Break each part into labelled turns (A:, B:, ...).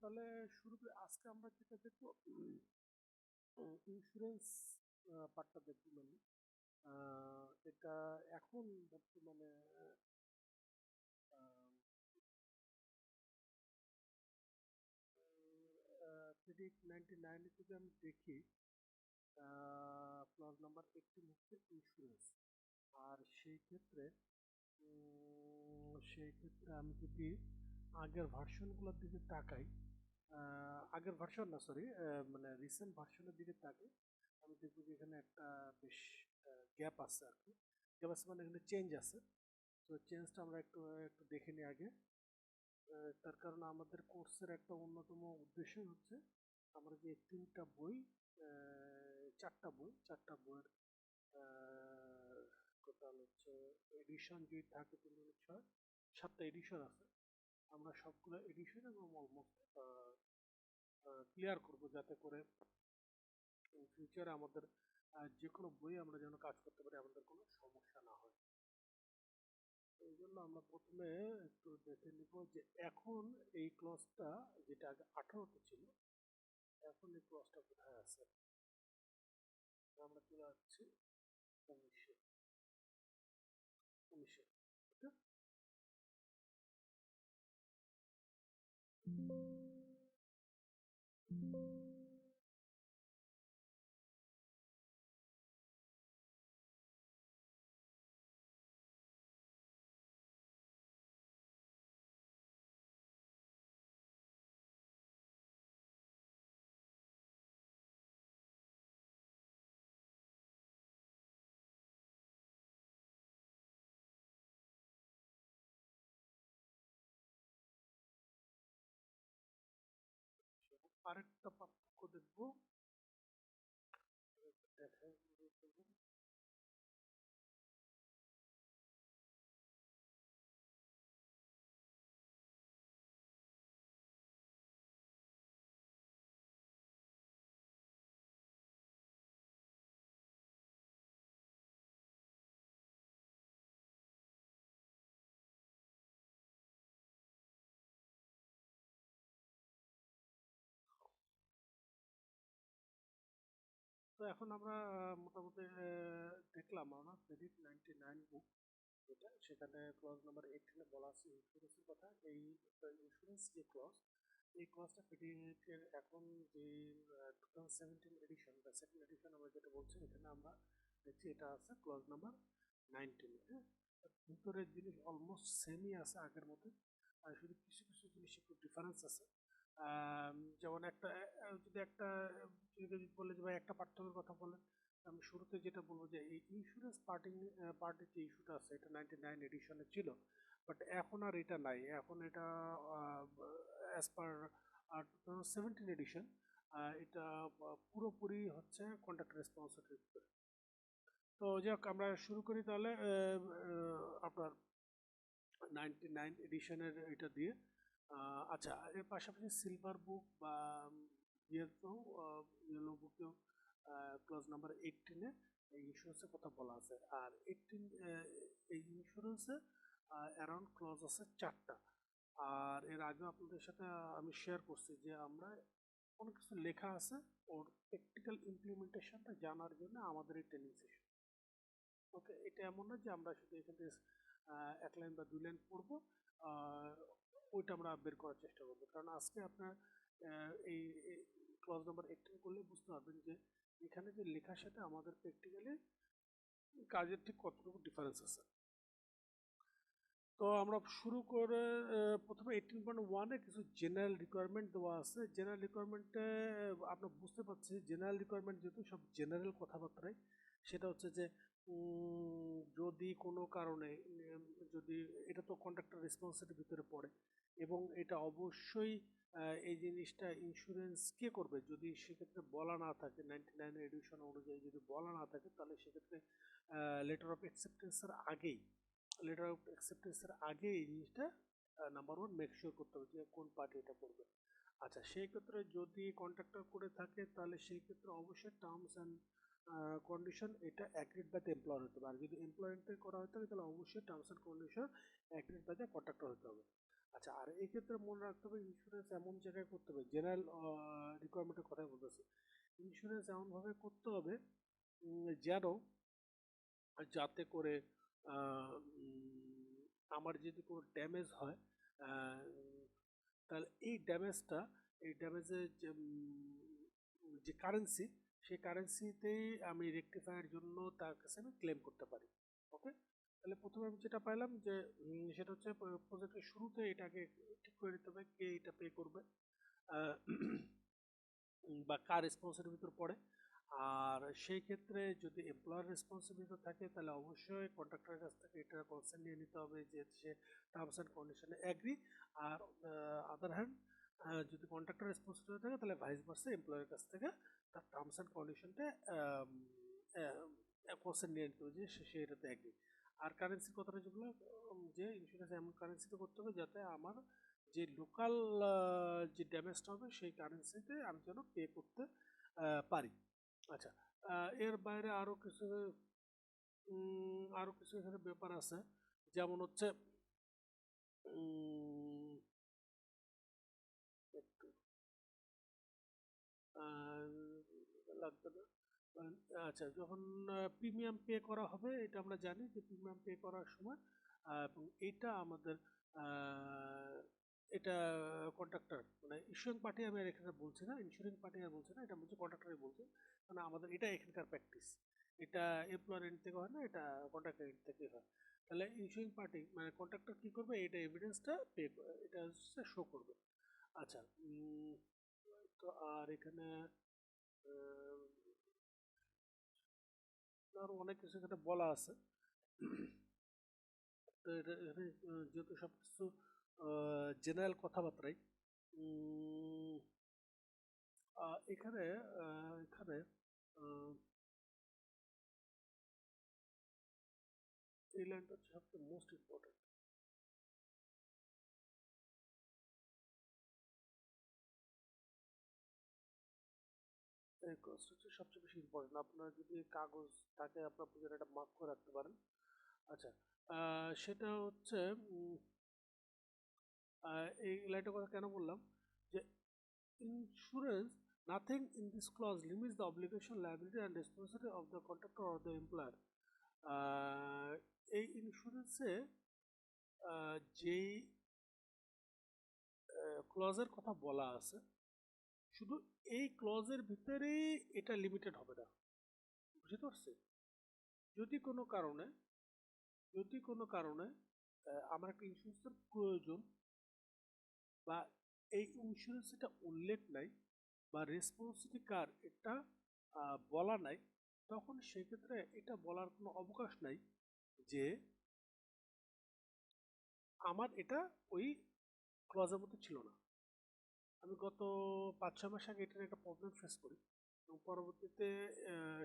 A: তাহলে শুরু করি। আজকে আমরা যেটা দেখবো ইন্স্যুরেন্স পার্টটা দেখবো মেনলি। এটা এখন বর্তমানে প্রেডিক 99 যদি আমি দেখি, ক্লজ নাম্বার 18 হচ্ছে ইন্স্যুরেন্স। আর সেই ক্ষেত্রে আমি যদি আগের ভার্সনগুলোর দিকে তাকাই, আগের ভার্সন না, সরি, মানে রিসেন্ট ভার্সনের দিকে তাকাই, আমি দেখবো যে এখানে একটা বেশ গ্যাপ আছে আর কি। গ্যাপ আছে মানে এখানে চেঞ্জ আছে। তো চেঞ্জটা আমরা একটু একটু দেখে নিই আগে। তার কারণ আমাদের কোর্সের একটা অন্যতম উদ্দেশ্য হচ্ছে আমরা যে তিনটা বই, চারটা বইয়ের টোটাল হচ্ছে এডিশন যদি থাকে, 7টা এডিশন আছে। আমরা সবগুলো এডিশন এবং অলমোস্ট ক্লিয়ার করব, যাতে করে ফিউচারে আমাদের যে কোনো বই আমরা যেন কাজ করতে পারি, আমাদের কোনো সমস্যা না হয়। এই জন্য আমরা প্রথমে একটু দেখে নিব যে এখন এই ক্লজটা, যেটা আগে 18তে ছিল, এখন এই ক্লজটা কোথায় আছে। আমরা চলে যাচ্ছি 19-এ। ওকে, আরেকটা পার্থক্য দেখবো, দেখাই। তো এখন আমরা মোটামুটি দেখলাম আমরা ক্রেডিট 99 বুক, যেটা সেখানে ক্লজ নাম্বার 18-এ বলা আছে ইন্স্যুরেন্সের কথা। এই ইন্স্যুরেন্স যে ক্লজ, এই ক্লজটা ক্রেডিটের এখন যে 2017 এডিশন বা সেকেন্ড এডিশন আমরা যেটা বলছি, এখানে আমরা দেখছি এটা আছে ক্লজ নাম্বার 19। হ্যাঁ, ভিতরের জিনিস অলমোস্ট সেমই আছে আগের মতো, আর শুধু কিছু কিছু জিনিস একটু ডিফারেন্স আছে। যেমন একটা যদি একটা যদি বলে যে ভাই একটা পার্থক্যের কথা বলেন, আমি শুরুতে যেটা বলবো যে এই ইন্স্যুরেন্স পার্টির যে ইস্যুটা আছে, এটা 99 এডিশনে ছিল, বাট এখন আর এটা নাই। এখন এটা অ্যাজ পার 2017 এডিশন, এটা পুরোপুরি হচ্ছে কন্ট্রাক্ট রেসপন্সিবিলিটি। তো যাই হোক, আমরা শুরু করি তাহলে আপনার 99 এডিশনের এটা দিয়ে। আচ্ছা, এর পাশাপাশি সিলভার বুক বা ইয়েলো বুকেও ক্লজ নাম্বার 18-এ এই ইন্স্যুরেন্সের কথা বলা আছে। আর 18 এই ইন্স্যুরেন্সে অ্যারাউন্ড ক্লজ আছে 4টা। আর এর আগে আপনাদের সাথে আমি শেয়ার করছি যে আমরা অনেক কিছু লেখা আছে, ওর প্র্যাকটিক্যাল ইমপ্লিমেন্টেশনটা জানার জন্য আমাদের এই ট্রেনিং সেশন। ওকে, এটা এমন না যে আমরা শুধু এখান থেকে 1 লাইন বা 2 লাইন পড়বো, আহ, ওইটা আমরা বের করার চেষ্টা করবো। কারণ আজকে আপনার এই ক্লাস নাম্বার 18 করলে বুঝতে পারবেন যে এখানে যে লেখার সাথে আমাদের প্র্যাকটিক্যালি কাজের ঠিক কতটুকু ডিফারেন্স আছে। তো আমরা শুরু করে প্রথমে 18.1-এ কিছু জেনারেল রিকোয়ারমেন্ট দেওয়া আছে। জেনারেল রিকোয়ারমেন্টে আমরা বুঝতে পারছি, জেনারেল রিকোয়ারমেন্ট যেহেতু সব জেনারেল কথাবার্তায়, সেটা হচ্ছে যে যদি কোনো কারণে যদি এটা তো কন্ট্রাক্টর রেসপন্সিবিলিটির ভিতরে পড়ে, এবং এটা অবশ্যই এই জিনিসটা ইন্স্যুরেন্স কে করবে যদি সেক্ষেত্রে বলা না থাকে, 99 এডিশন অনুযায়ী যদি বলা না থাকে, তাহলে সেক্ষেত্রে লেটার অফ অ্যাকসেপ্টেন্সের আগেই এই জিনিসটা নাম্বার ওয়ান মেক শিওর করতে হবে যে কোন পার্টি এটা করবে। আচ্ছা, সেই ক্ষেত্রে যদি কন্ট্রাক্টর করে থাকে, তাহলে সেই ক্ষেত্রে অবশ্যই টার্মস অ্যান্ড কন্ডিশন এটা অ্যাগ্রিড বাই দ্য এমপ্লয়ার হতে হবে। আর যদি এমপ্লয়ারকে করা হতে থাকে, তাহলে অবশ্যই terms and condition agreed by the contractor হতে হবে। আচ্ছা, আর এই ক্ষেত্রে মনে রাখতে হবে ইন্স্যুরেন্স এমন জায়গায় করতে হবে, জেনারেল রিকোয়ারমেন্টের কথা বলতেছি। ইন্স্যুরেন্স এমনভাবে করতে হবে যেন, যাতে করে আমার যদি কোনো ড্যামেজ হয়, তাহলে এই ড্যামেজের যে কারেন্সি, সেই কারেন্সিতেই আমি রেকটিফায়ার জন্য তার কাছে আমি ক্লেম করতে পারি। ওকে, তাহলে প্রথমে আমি যেটা পাইলাম যে সেটা হচ্ছে প্রজেক্টের শুরুতে এটাকে ঠিক করে নিতে হবে কে এটা পে করবে, আহ, বা কার রেসপন্সিবিলিটির ভিতর পড়ে। আর সেই ক্ষেত্রে যদি এমপ্লয়ার রেসপন্সিবিলিটি থাকে তাহলে অবশ্যই কন্ট্রাক্টরের কাছ থেকে এটা কনসার্ন নিয়ে নিতে হবে যে সে টার্মস অ্যান্ড কন্ডিশনে অ্যাগ্রি। আর আদার হ্যান্ড, যদি কন্ট্রাক্টর রেসপন্সিবিলিটি থাকে তাহলে ভাইস ভার্সা এমপ্লয়ের কাছ থেকে তার টার্মস অ্যান্ড কন্ডিশনটা কনসার্ন নিয়ে নিতে হবে যে সে এটাতে অ্যাগ্রি। আর কারেন্সির কথাটা যেগুলো, যে ইন্স্যুরেন্স এমন কারেন্সিতে করতে হবে যাতে আমার যে লোকাল যে ড্যামেজটা হবে সেই কারেন্সিতে আমি যেন পে করতে পারি। আচ্ছা, এর বাইরে আরো কিছু এখানে ব্যাপার আছে, যেমন হচ্ছে একটু লাগবে না। আচ্ছা, যখন প্রিমিয়াম পে করা হবে, এটা আমরা জানি যে প্রিমিয়াম পে করার সময় এবং এটা আমাদের এটা কন্ট্রাক্টর মানে ইস্যুইং পার্টি, আমি আর এখানে বলছি না, ইন্স্যুরিং পার্টি আর বলছি না, এটা বলছি কন্ট্রাক্টরই বলছে। মানে আমাদের এটা এখানকার প্র্যাকটিস, এটা এমপ্লয়ার এন্ড থেকে হয় না, এটা কন্ট্রাক্টর এন্ড থেকে হয়। তাহলে ইস্যুইং পার্টি মানে কন্ট্রাক্টর কি করবে, এটা এভিডেন্সটা এটা হচ্ছে শো করবে। আচ্ছা, তো আর এখানে আরো অনেক কিছু এখানে বলা আছে। তো এটা এখানে যেহেতু সবকিছু জেনারেল কথাবার্তাই, এখানে এখানে এই লাইনটা হচ্ছে সবচেয়ে মোস্ট ইম্পর্টেন্ট। এই কাজটা হচ্ছে সবচেয়ে বেশি ইম্পর্টেন্ট। আপনার যদি কাগজ থাকে আপনার পুজোর একটা মার্ক করে রাখতে পারেন। আচ্ছা, সেটা হচ্ছে এই লাইনটার কথা কেন বললাম, যে insurance, nothing in this clause limits the obligation, liability and responsibility of the contractor or the employer. এই ইন্স্যুরেন্সে যেই ক্লজের কথা বলা আছে, শুধু এই ক্লজের ভিতরেই এটা লিমিটেড হবে না, বুঝতে পারছি? যদি কোনো কারণে আমার একটা ইন্স্যুরেন্সের প্রয়োজন, বা এই ইন্স্যুরেন্স এটা উল্লেখ নাই, বা রেসপন্সিবিলিটি কার এটা বলা নাই, তখন সেক্ষেত্রে এটা বলার কোনো অবকাশ নাই যে আমার এটা ওই ক্লজের মধ্যে ছিল না। আমি গত 5-6 মাস আগে এটার একটা প্রবলেম ফেস করি, এবং পরবর্তীতে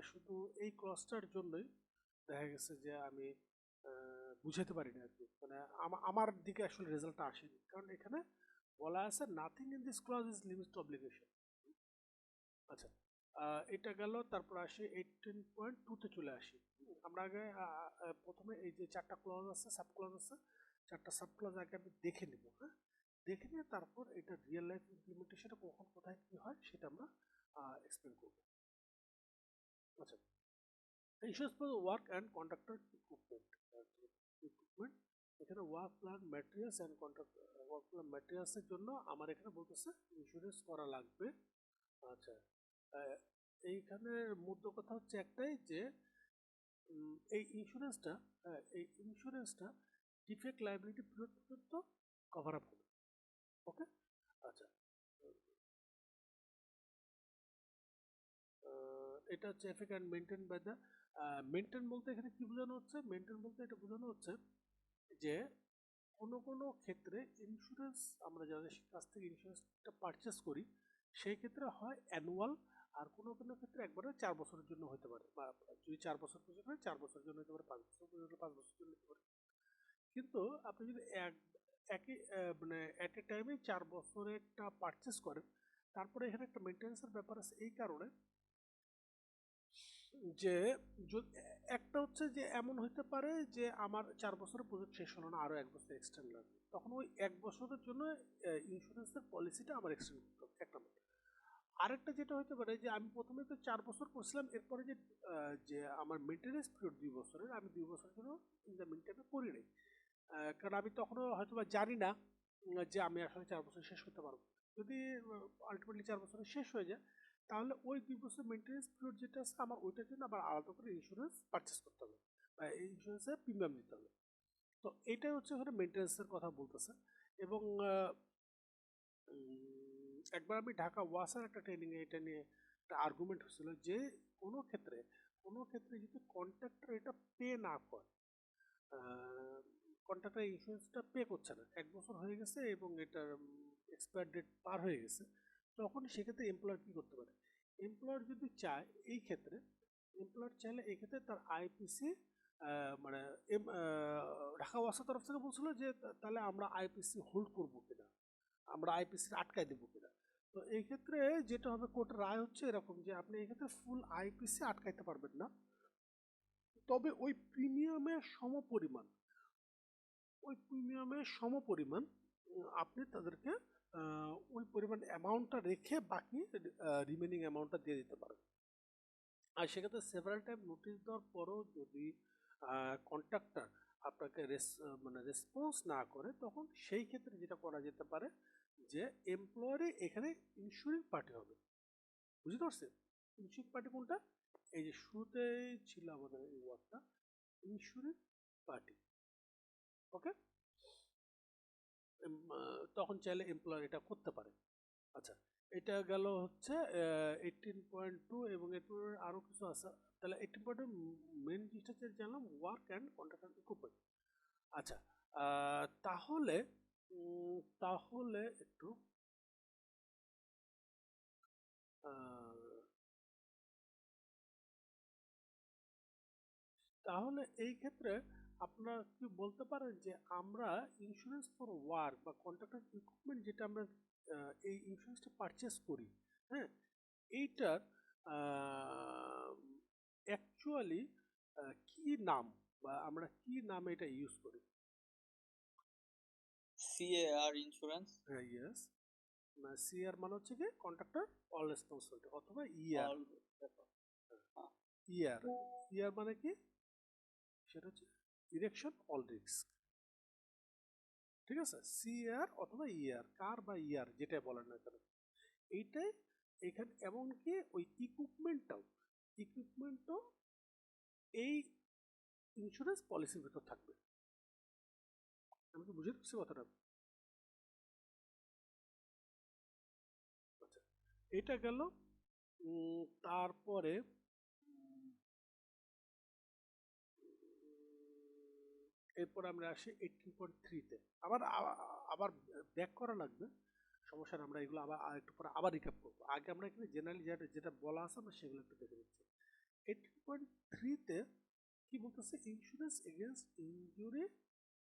A: শুধু এই ক্লজটার জন্যই দেখা গেছে যে আমি বুঝাতে পারিনি আর কি, মানে আমার দিকে আসলে রেজাল্টটা আসেনি, কারণ এখানে বলা আছে nothing in this clause is limit obligation. আচ্ছা, এটা গেল, তারপর আসি 18.2-তে চলে আসি। আমরা আগে প্রথমে এই যে 4টা ক্লজ আছে, সাব ক্লজ আছে, 4টা সাব ক্লজ আগে আমি দেখে নিব। হ্যাঁ, দেখে নিয়ে তারপর এটা রিয়েল লাইফ ইমপ্লিমেন্টেশনে কখন কোথায় কি হয় সেটা আমরা এক্সপ্লেন করব। আচ্ছা, insurance for work and contractor equipment, এখানে work plan materials and contract, work plan ম্যাটেরিয়ালসের জন্য আমার এখানে বলতেছে ইন্স্যুরেন্স করা লাগবে। আচ্ছা, এইখানে মূল কথা হচ্ছে একটাই যে এই ইন্স্যুরেন্সটা ডিফেক্ট লাইবিলিটি পিরিয়ড পর্যন্ত কভার আপ হবে। ওকে, আচ্ছা, এটা হচ্ছে effect and maintain by the, maintain বলতে এখানে কি বোঝানো হচ্ছে, মেনটেন বলতে এটা বোঝানো হচ্ছে যে কোনো ক্ষেত্রে ইন্স্যুরেন্স আমরা যাদের কাছ থেকে ইন্স্যুরেন্সটা পারচেস করি সেই ক্ষেত্রে হয় অ্যানুয়াল, আর কোনো ক্ষেত্রে একবারে 4 বছরের জন্য হতে পারে, বা যদি 4 বছর পর্যন্ত হয় 4 বছরের জন্য হতে পারে, 5 বছর পর্যন্ত 5 বছরের জন্য হতে পারে। কিন্তু আপনি যদি একই মানে অ্যাট এ টাইমে 4 বছরেরটা পারচেস করেন, তারপরে এখানে একটা মেনটেন্যান্সের ব্যাপার আছে, এই কারণে যে একটা হচ্ছে যে এমন হইতে পারে যে আমার 4 বছরের প্রজেক্ট শেষ হলো না, আরো 1 বছর এক্সটেন্ড লাগবে, তখন ওই 1 বছরের জন্য ইন্স্যুরেন্সের পলিসিটা আমার এক্সটেন্ড করতে হবে, এক নম্বর। আরেকটা যেটা হতে পারে যে আমি প্রথমে তো 4 বছর করছিলাম, এরপরে যে আমার মেনটেন্যান্স পিরিয়ড 2 বছরের, আমি 2 বছরের জন্য ইন দ্য মিন টাইমে করি নাই। কারণ আমি তখনও হয়তো বা জানি না যে আমি আসলে 4 বছর শেষ করতে পারবো। যদি আলটিমেটলি 4 বছরে শেষ হয়ে যায়, তাহলে ওই 2 বছর মেনটেন্যান্স পিরিয়ড যেটা আছে আমার ওইটার জন্য আবার আলাদা করে ইন্স্যুরেন্স পারচেস করতে হবে, বা এই ইন্স্যুরেন্সের প্রিমিয়াম দিতে হবে। তো এটাই হচ্ছে ওখানে মেনটেন্যান্সের কথা বলতেছে। এবং একবার আমি ঢাকা ওয়াসার একটা ট্রেনিংয়ে এটা নিয়ে একটা আর্গুমেন্ট হচ্ছিল যে কোনো ক্ষেত্রে যদি কন্ট্রাক্টর এটা পে না করে, কন্ট্রাক্টর ইন্স্যুরেন্সটা পে করছে না, 1 বছর হয়ে গেছে এবং এটার এক্সপায়ার ডেট পার হয়ে গেছে, তখন সেক্ষেত্রে এমপ্লয়ার কী করতে পারে? এমপ্লয়ার যদি চায় এই ক্ষেত্রে, এমপ্লয়ার চাইলে এই ক্ষেত্রে তার আইপিসি, মানে ঢাকা ওয়াসার তরফ থেকে বলছিল যে তাহলে আমরা আইপিসি হোল্ড করবো কিনা, আমরা আইপিসি আটকায় দেবো কিনা। তো এই ক্ষেত্রে যেটা হবে, কোর্টের রায় হচ্ছে এরকম যে আপনি এই ক্ষেত্রে ফুল আইপিসি আটকাইতে পারবেন না, তবে ওই প্রিমিয়ামের সমপরিমাণ আপনি তাদেরকে ওই পরিমাণ অ্যামাউন্টটা রেখে বাকি রিমেনিং অ্যামাউন্টটা দিয়ে দিতে পারেন। আর সেক্ষেত্রে সেভারাল টাইম নোটিশ দেওয়ার পরও যদি কন্ট্রাক্টর আপনাকে মানে রেসপন্স না করে, তখন সেই ক্ষেত্রে যেটা করা যেতে পারে যে এমপ্লয়ারই এখানে ইন্স্যুরিং পার্টি হবে। বুঝতে পারছেন ইন্স্যুরিং পার্টি কোনটা? এই যে শুরুতেই ছিল আমাদের এই ওয়ার্ডটা, ইন্স্যুরিং পার্টি। ওকে, তখন চাইলে এমপ্লয়ার এটা করতে পারে। আচ্ছা, এটা গেল হচ্ছে 18.2, এবং এরপর আরও কিছু আছে। তাহলে 18.2 মেন জিনিসটা হচ্ছে জানলাম ওয়ার্ক অ্যান্ড কন্ট্রাক্ট ইকুইপমেন্ট। আচ্ছা, তাহলে তাহলে একটু তাহলে এই ক্ষেত্রে আপনারা কি বলতে পারেন যে আমরা ইন্স্যুরেন্স ফর ওয়ার্ক বা কন্ট্রাক্টর ইকুইপমেন্ট যেটা আমরা এই ইন্স্যুরেন্সটা পারচেস করি, হ্যাঁ, এইটার অ্যাকচুয়ালি কি নাম, বা আমরা কি নামে এটা ইউজ করি?
B: CAR insurance.
A: ইয়েস, সিআর মানে হচ্ছে কি কন্ট্রাক্টর অল রেসপন্সিবিলিটি, অথবা ইআর।
B: অল।
A: ইআর ইআর মানে কি? সেটা হচ্ছে ইরেকশন অল রিস্ক। ঠিক আছে, সিআর অথবা ইআর, কার বা ইআর যেটা বলেন না কেন, এইটাই এখানে। এমনকি ওই ইকুইপমেন্টও এই ইন্স্যুরেন্স পলিসির ভিতর থাকবে। আমি কি বুঝে দিচ্ছি কথাটা? আচ্ছা, এটা গেল। তারপরে এরপর আমরা আসি 18.3-তে। আবার আবার ব্যাক করা লাগবে, সমস্যা না, আমরা এগুলো আবার একটু পরে আবার রিক্যাপ করবো। আগে আমরা এখানে জেনারেলি যেটা যেটা বলা আছে আমরা সেগুলো একটু দেখে নিচ্ছি। 18.3-তে কি বলতেছে? Insurance against injury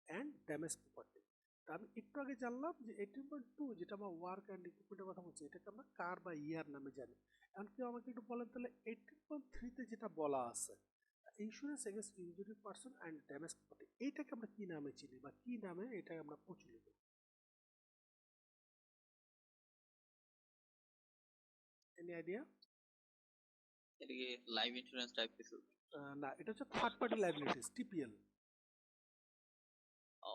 A: and damage property. তা আমি একটু আগে জানলাম যে 18.2 যেটা আমরা ওয়ার্ক অ্যান্ড ইকুইপমেন্টের কথা বলছি, এটাকে আমরা কার বা ইয়ার নামে জানি। এখন কেউ আমাকে একটু বলেন তাহলে 18.3-তে যেটা বলা আছে, insurance against injury person and damage property, এইটাকে আমরা কি নামে চিনি, বা কি নামে এটা আমরা প্রচলিত? Any idea?
B: এটা কি লাইফ ইন্স্যুরেন্স টাইপ কিছু?
A: না, এটা হচ্ছে থার্ড পার্টি লাইবিলিটিস, টিপিএল।
B: ও,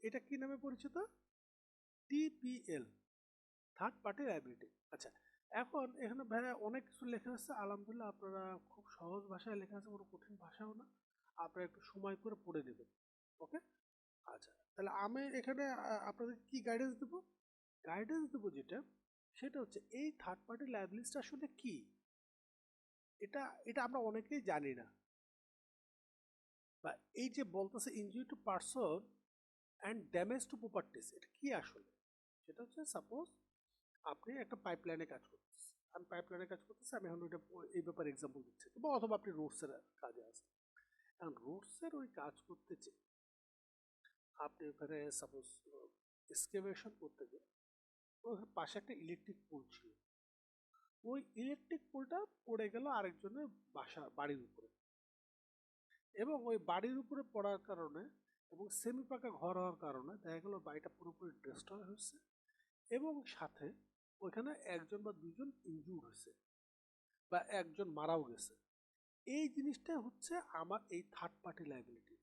A: এটা কি নামে পরিচিত? TPL, third party liability. আচ্ছা, এখন এখানে ভাইয়া অনেক কিছু লেখা আছে, আলহামদুলিল্লাহ আপনারা খুব সহজ ভাষায় লেখা আছে, কোনো কঠিন ভাষাও না, আপনারা একটু সময় করে পড়ে নেবেন। ওকে, আচ্ছা, তাহলে আমি এখানে আপনাদের কি গাইডেন্স দেবো? গাইডেন্স দেবো যেটা, সেটা হচ্ছে এই থার্ড পার্টি লাইবিলিটিসটা আসলে কি। এটা এটা আমরা অনেকেই জানি না, বা এই যে বলতেছে injury two person and damage to properties, এটা কি আসলে? সেটা হচ্ছে সাপোজ আপনি একটা পাইপলাইনে কাজ করতেছেন, আমি এখন ওইটা এই ব্যাপারে এক্সাম্পল দিচ্ছি, বা অথবা আপনি রোডসের কাজে আছেন। এখন রোডসের ওই কাজ করতে চেয়ে আপনি ওখানে সাপোজ এক্সকেভেশন করতে গিয়ে ওখানে পাশে একটা ইলেকট্রিক পোল ছিল, ওই ইলেকট্রিক পোলটা পড়ে গেল আরেকজনের বাড়ির উপরে, এবং ওই বাড়ির উপরে পড়ার কারণে এবং সেমি পাকা ঘর হওয়ার কারণে দেখা গেল বাড়িটা পুরোপুরি ডিস্ট্রয় হয়েছে, এবং সাথে ওইখানে একজন বা দুজন ইনজুর হয়েছে বা একজন মারাও গেছে। এই জিনিসটা হচ্ছে আমার এই থার্ড পার্টি লাইবিলিটি।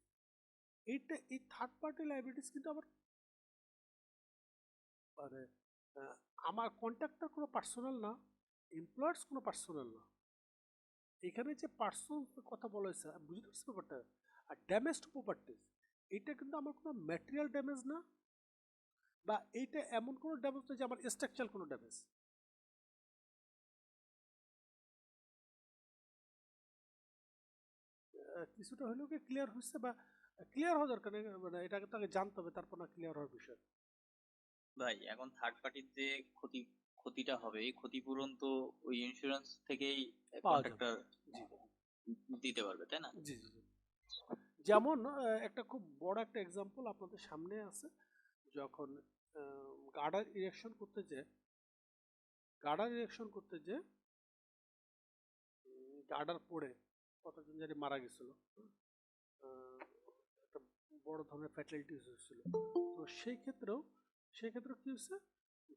A: এই থার্ড পার্টি লাইবিলিটিস কিন্তু আবার মানে আমার কন্ট্রাক্টর কোনো পার্সোনাল না, এমপ্লয়ার্স কোনো পার্সোনাল না। এখানে যে পার্সোনাল কথা বলা হয়েছে বুঝতে পারছি ব্যাপারটা। আর ড্যামেজ টু প্রপার্টিজ, এটা কিন্তু আমার কোনো ম্যাটেরিয়াল ড্যামেজ না, বা এইটা এমন কোনো ড্যামেজ না যে আমার স্ট্রাকচারাল কোনো ড্যামেজ। কিছুটা হলেও কি ক্লিয়ার হচ্ছে, বা ক্লিয়ার হওয়া দরকার নেই, মানে এটাকে তাকে জানতে হবে, তারপর না ক্লিয়ার হওয়ার বিষয়।
B: ভাই এখন থার্ড পার্টির যে ক্ষতিটা হবে, এই ক্ষতিপূরণ তো ওই ইন্স্যুরেন্স থেকেই
A: পাওয়া যাবে।
B: কন্ট্রাক্টর
A: জি
B: দিতে পারবে, তাই না?
A: জি জি জি। যেমন একটা খুব বড় একটা এক্সাম্পল আপনাদের সামনে আছে। যখন গার্ডার ইরেকশন করতে যে গার্ডার পড়ে কতজন জানি মারা গেছিল, একটা বড় ধরনের ফ্যাটালিটিস হয়েছিল। তো সেই ক্ষেত্রেও কি হচ্ছে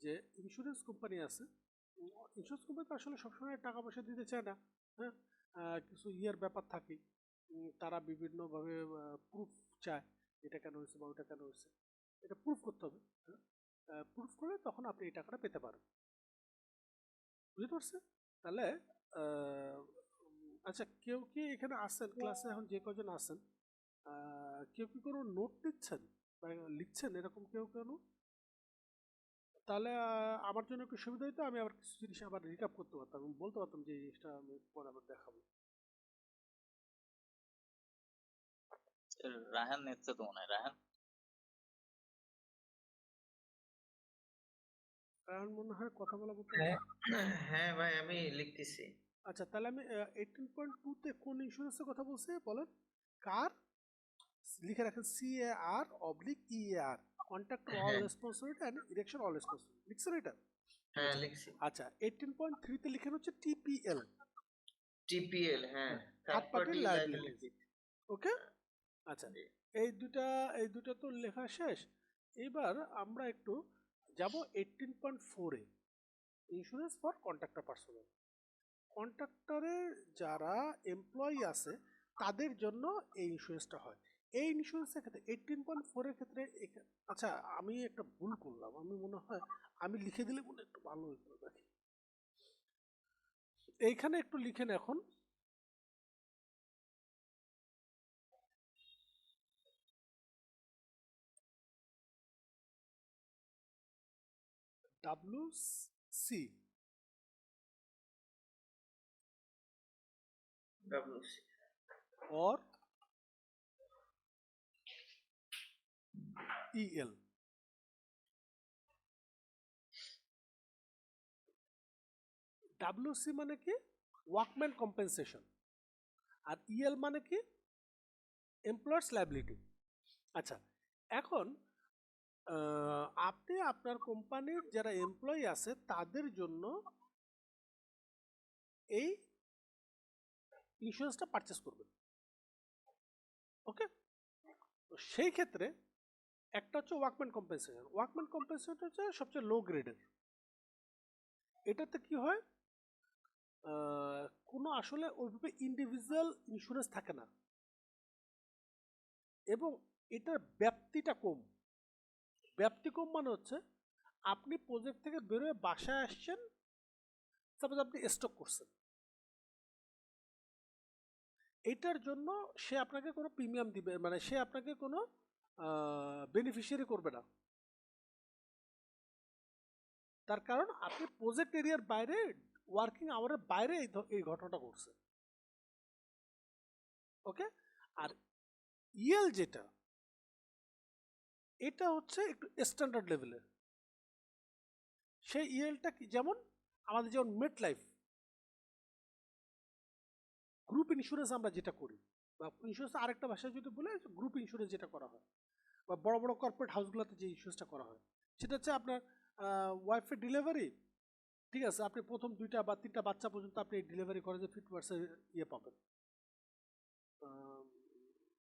A: যে ইন্স্যুরেন্স কোম্পানি আছে, ইন্স্যুরেন্স কোম্পানি তো আসলে সবসময় টাকা পয়সা দিতে চায় না, হ্যাঁ, কিছু ইয়ের ব্যাপার থাকে, তারা বিভিন্নভাবে প্রুফ চায়, এটা কেন হয়েছে বা ওটা কেন হয়েছে, এটা প্রুফ করতে হবে। প্রুফ করে তখন আপনি এই টাকাটা পেতে পারেন। বুঝতে পারছেন? তাহলে আচ্ছা, কেউ কি এখানে আসছেন ক্লাসে, এখন যে কজন আছেন কেউ কি কোনো নোট নিচ্ছেন বা লিখছেন এরকম কেউ কেন? তাহলে আমার জন্য একটু সুবিধা হতো, আমি আবার কিছু জিনিস আবার রিকাপ করতে পারতাম, আমি বলতে পারতাম যে এই জিনিসটা আমি পরে আবার দেখাবো।
B: রায়হান নিচ্ছে তো মনে হয়। রায়হান,
A: কারণ মনে হয় কথা বলা বলতে।
C: হ্যাঁ হ্যাঁ ভাই আমি লিখতেছি।
A: আচ্ছা, তাহলে আমি 18.2 কোন ইন্স্যুরেন্সের কথা বলছে বলেন? কার, লিখে রাখেন CAR/EAR, কন্ট্রাক্টর অল
C: হ্যাঁ
A: responsibility and erection all responsibility, লিখছেন এটা?
C: হ্যাঁ
A: আচ্ছা
C: লিখছি।
A: আচ্ছা, 18.3 তে লিখেন হচ্ছে TPL,
C: টিপিএল, হ্যাঁ
A: third
C: third
A: party
C: party
A: liabilities.
C: Liability.
A: Okay, আচ্ছা, এই দুটা তো লেখা শেষ। এবার আমরা একটু যাব 18.4 এ, ইন্স্যুরেন্স ফর কন্ট্রাক্টর পার্সোনাল। কন্ট্রাক্টরের যারা এমপ্লয়ি আছে তাদের জন্য এই ইন্স্যুরেন্সটা হয়। এই ইন্স্যুরেন্সের ক্ষেত্রে 18.4 এর ক্ষেত্রে আচ্ছা, আমি একটা ভুল করলাম, আমি মনে হয় আমি লিখে দিলে মনে হয় একটু ভালো হতো নাকি। এইখানে একটু লিখেন এখন, WC
C: WC
A: or EL। WC মানে কি? Workman compensation. আর EL মানে কি? Employers liability. আচ্ছা, এখন আপনি আপনার কোম্পানির যারা এমপ্লয়ি আছে তাদের জন্য এই ইন্স্যুরেন্সটা পারচেস করবেন। ওকে, তো সেই ক্ষেত্রে একটা হচ্ছে ওয়ার্কম্যান কম্পেনসেশন। ওয়ার্কম্যান কম্পেনসেশন হচ্ছে সবচেয়ে লো গ্রেডের। এটাতে কি হয়, কোনো আসলে ওইভাবে ইন্ডিভিজুয়াল ইন্স্যুরেন্স থাকে না, এবং এটার ব্যাপ্তিটা কম। ব্যাপ্তি কম মানে হচ্ছে আপনি প্রজেক্ট থেকে বেরোয় বাসায় আসছেন, সাপোজ আপনি স্টক করছেন, এটার জন্য সে আপনাকে কোনো প্রিমিয়াম দিবে, মানে সে আপনাকে কোনো বেনিফিশিয়ারি করবে না। তার কারণ আপনি প্রজেক্ট এরিয়ার বাইরে, ওয়ার্কিং আওয়ারের বাইরে এই ঘটনাটা ঘটছে। ওকে, আর ইএল যেটা, এটা হচ্ছে একটু স্ট্যান্ডার্ড লেভেলের। সেই ইএলটা কি, যেমন আমাদের যেমন মেট লাইফ গ্রুপ ইন্স্যুরেন্স আমরা যেটা করি, বা ইন্স্যুরেন্স আরেকটা ভাষায় যদি বলে গ্রুপ ইন্স্যুরেন্স যেটা করা হয়, বা বড় বড় কর্পোরেট হাউসগুলোতে যে ইন্স্যুরেন্সটা করা হয়, সেটা হচ্ছে আপনার ওয়াইফের ডেলিভারি, ঠিক আছে, আপনি প্রথম 2টা বা 3টা বাচ্চা পর্যন্ত আপনি ডেলিভারি করে যে 50% ইয়ে পাবেন, আহ,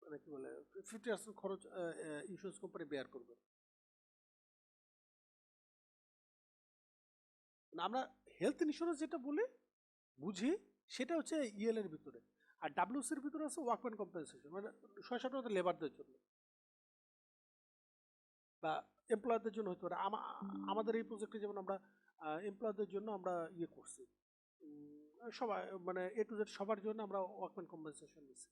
A: মানে কি বলে 50% খরচ ইন্স্যুরেন্স কোম্পানি বেয়ার করবে। না, আমরা হেলথ ইন্স্যুরেন্স যেটা বলি বুঝি সেটা হচ্ছে ইএল এর ভিতরে, আর ডাব্লিউসির ভিতরে আছে ওয়ার্কম্যান কম্পেনসেশন, মানে 6-7 লেবারদের জন্য বা এমপ্লয়ারদের জন্য হতে পারে। আমাদের এই প্রজেক্টে যেমন আমরা এমপ্লয়ারদের জন্য আমরা ইয়ে করছি, সবাই মানে এ টু জেড সবার জন্য আমরা ওয়ার্কম্যান কম্পেনসেশন নিচ্ছি।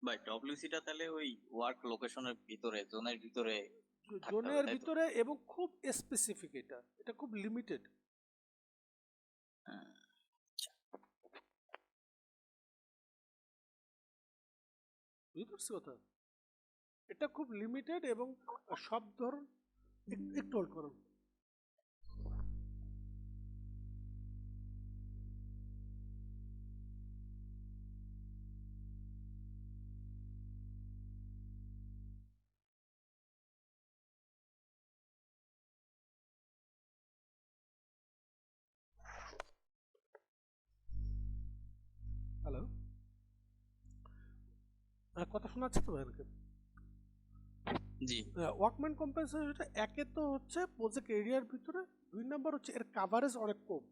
B: ভাই ডব্লিউসিটা তাহলে ওই ওয়ার্ক লোকেশনের ভিতরে, জোনের ভিতরে থাকতে হবে,
A: জোনের
B: তাই তো?
A: ভিতরে এবং খুব স্পেসিফিক, এটা খুব লিমিটেড।
B: হ্যাঁ।
A: বুঝতে পারছি কথা, এটা খুব লিমিটেড এবং সব ধরন একটু হোল্ড করুন। হ্যালো, কথা শোনা যাচ্ছে তো ভাইকে?
B: জি।
A: ওয়ার্কম্যান কম্পেনসেশনটা একে তো হচ্ছে প্রজেক্ট এরিয়ার ভিতরে, 2 নাম্বার হচ্ছে এর কাভারেজ অনেক কম।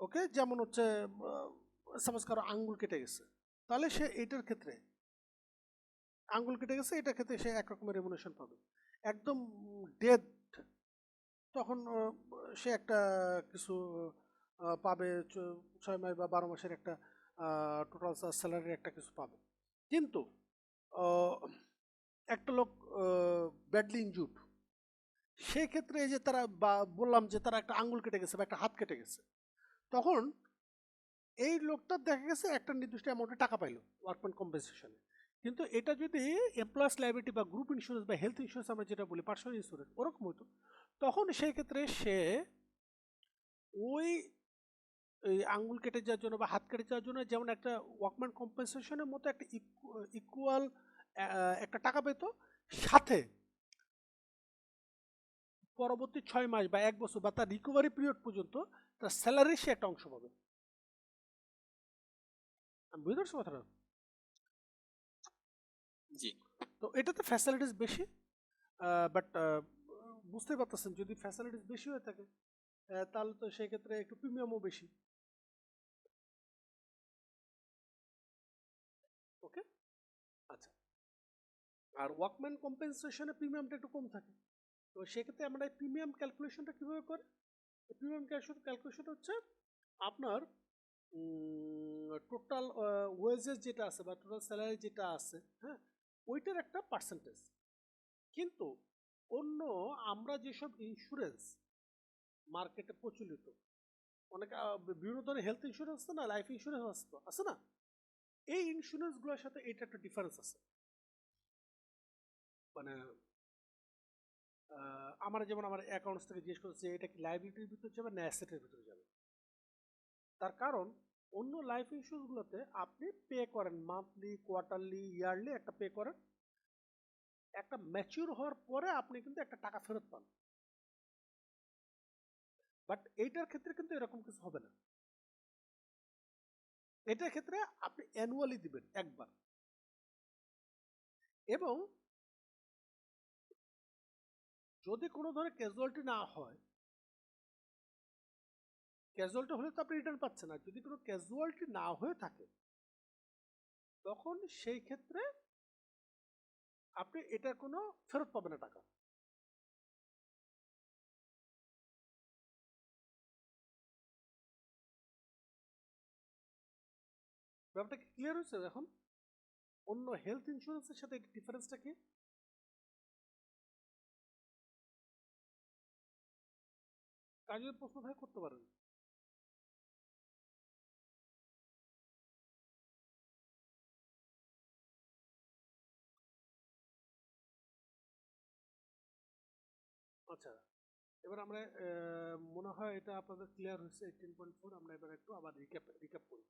A: ওকে, যেমন হচ্ছে সাপোজ কারো আঙ্গুল কেটে গেছে, তাহলে সে এটার ক্ষেত্রে আঙ্গুল কেটে গেছে, এটার ক্ষেত্রে সে একরকমের রেমুনেশন পাবে। একদম ডেথ, তখন সে একটা কিছু পাবে, 6 মাস বা 12 মাসের একটা টোটাল স্যালারির একটা কিছু পাবে। কিন্তু একটা লোক ব্যাডলি ইনজুর্ড, সেই ক্ষেত্রে এই যে তারা বা বললাম যে তারা একটা আঙ্গুল কেটে গেছে বা একটা হাত কেটে গেছে, তখন এই লোকটা দেখা গেছে একটা নির্দিষ্ট অ্যামাউন্টে টাকা পাইলো ওয়ার্কম্যান কম্পেনসেশনে। কিন্তু এটা যদি এমপ্লয়ার্স লাইবিলিটি বা গ্রুপ ইন্স্যুরেন্স বা হেলথ ইন্স্যুরেন্স আমরা যেটা বলি পার্সোনাল ইন্স্যুরেন্স ওরকম হতো, তখন সেই ক্ষেত্রে সে ওই আঙ্গুল কেটে যাওয়ার জন্য বা হাত কেটে যাওয়ার জন্য যেমন একটা ওয়ার্কম্যান কম্পেনসেশনের মতো একটা ইকুয়াল একটা টাকা পেত, সাথে পরবর্তী 6 মাস বা 1 বছর বা তার রিকভারি পিরিয়ড পর্যন্ত তার স্যালারি সে একটা অংশ পাবে। আমি বুঝতে পারছি কথাটা?
B: জি।
A: তো এটাতে ফ্যাসিলিটিস বেশি, বাট বুঝতে পারতেছেন যদি ফ্যাসিলিটিস বেশি হয়ে থাকে তাহলে তো সেই ক্ষেত্রে একটু প্রিমিয়ামও বেশি। ওকে, আচ্ছা, আর ওয়ার্কম্যান কম্পেনসেশনে প্রিমিয়ামটা একটু কম থাকে। তো সেক্ষেত্রে আমরা এই প্রিমিয়াম ক্যালকুলেশনটা কীভাবে করি? প্রিমিয়াম ক্যালকুলেশন হচ্ছে আপনার টোটাল ওয়েজেস যেটা আছে বা টোটাল স্যালারি যেটা আছে, হ্যাঁ, ওইটার একটা পার্সেন্টেজ। কিন্তু অন্য আমরা যেসব ইন্স্যুরেন্স মার্কেটে প্রচলিত, অনেক বিভিন্ন ধরনের হেলথ ইন্স্যুরেন্স আছে না, লাইফ ইন্স্যুরেন্স আছে না, এই ইন্স্যুরেন্সগুলোর সাথে এটা একটা ডিফারেন্স আছে। মানে আমার যেমন আমার অ্যাকাউন্টস থেকে জিজ্ঞেস করছে এটা কি লাইবিলিটির ভিতরে যাবে না অ্যাসেটের ভিতরে যাবে। তার কারণ অন্য লাইফ ইন্স্যুরেন্সগুলোতে আপনি পে করেন মান্থলি, কোয়ার্টারলি, ইয়ারলি একটা পে করেন, একটা ম্যাচিউর হওয়ার পরে আপনি কিন্তু একটা টাকা ফেরত পান। বাট এইটার ক্ষেত্রে কিন্তু এরকম কিছু হবে না। এটার ক্ষেত্রে আপনি অ্যানুয়ালি দিবেন একবার, এবং যদি কোনো ধরনের ক্যাজুয়ালিটি না হয়, ক্যাজুয়ালিটি হলে তো আপনি রিটার্ন পাচ্ছেন না, যদি কোনো ক্যাজুয়ালিটি না হয়ে থাকে তখন সেই ক্ষেত্রে আপনি এটা কোনো ফেরত পাবেন না টাকা। ব্যাপারটা কি ক্লিয়ার হয়েছে এখন? অন্য হেলথ ইন্স্যুরেন্সের সাথে ডিফারেন্সটা কি? কাজের প্রশ্ন ভাই করতে পারেন। আচ্ছা, এবার আমরা মনে হয় এটা আপনাদের ক্লিয়ার হয়েছে 18.4। আমরা এবার একটু আবার রিক্যাপ করি।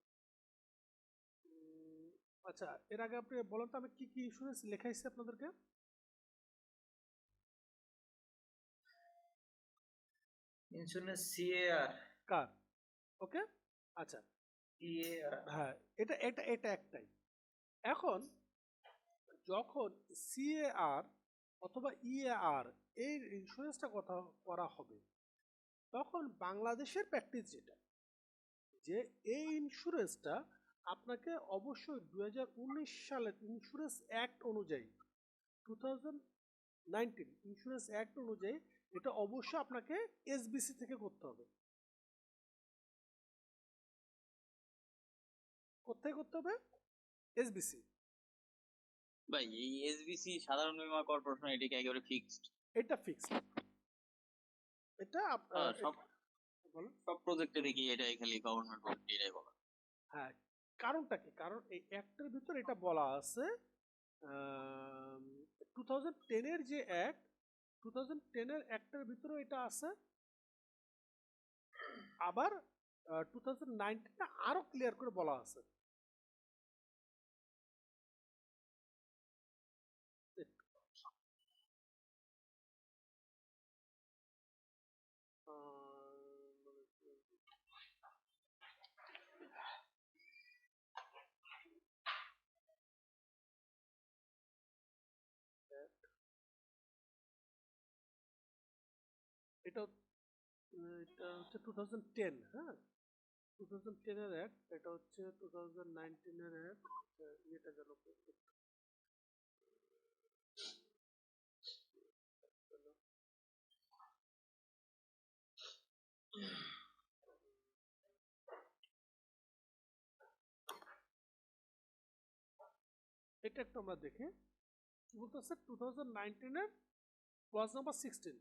A: আচ্ছা, এর আগে আপনি বলেন তো আমি কি কি ইন্স্যুরেন্স লেখাইছি আপনাদেরকে?
C: ইন্স্যুরেন্স সিএআর
A: কার, ওকে। আচ্ছা,
C: ইএআর
A: হ্যাঁ, এটা এটা এটা একটাই। এখন যখন সিএআর অথবা ইএআর এই ইন্স্যুরেন্সটা কথা করা হবে, তখন বাংলাদেশের প্র্যাকটিস যেটা, যে এই ইন্স্যুরেন্সটা আপনাকে অবশ্যই 2019 সালের ইন্স্যুরেন্স অ্যাক্ট অনুযায়ী, 2019 ইন্স্যুরেন্স অ্যাক্ট অনুযায়ী এটা অবশ্যই আপনাকে এসবিসি থেকে করতে হবে। কোথায় করতে হবে? এসবিসি।
B: ভাই এই এসবিসি সাধারণ বীমা কর্পোরেশন এটা কি একেবারে ফিক্সড?
A: এটা ফিক্সড। এটা
B: সব
A: বলুন।
B: সব প্রজেক্টে কি এটাই খালি গভর্নমেন্ট বলছে এটাই বলা?
A: হ্যাঁ, কারণটা কি? কারণ এই অ্যাক্টের ভিতর এটা বলা আছে, 2010 এর যে অ্যাক্ট, 2010 এর অ্যাক্টের ভিতরে এটা আছে। আবার 2019 আরো ক্লিয়ার করে বলা আছে। এটা এটা হচ্ছে 2010, হ্যাঁ, 2010 এর অ্যাক্ট। এটা হচ্ছে 2019 এর অ্যাক্ট। এটা গেল এটা একটু আমরা দেখি কি বলতেছে। 2019 এর clause number 16।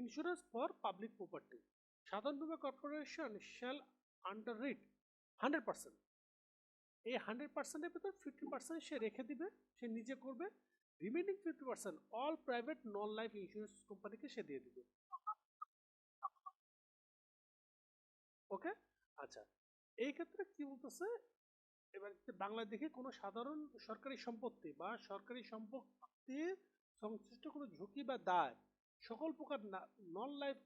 A: Insurance for public property, সাধারণ বীমা কর্পোরেশন শ্যাল আন্ডাররিট 100%। এই 100%-এর ভিতর 50% সে রেখে দিবে, সে নিজে করবে। Remaining 50% all private non life insurance কোম্পানিকে সে দিয়ে দিবে। ওকে। আচ্ছা, এই ক্ষেত্রে কি বলতেছে, এবার বাংলা দেখে কোনো সাধারণ সরকারি সম্পত্তি বা সরকারি সম্পত্তির সংশ্লিষ্ট কোনো ঝুঁকি বা দায় সকল প্রকার নন লাইফ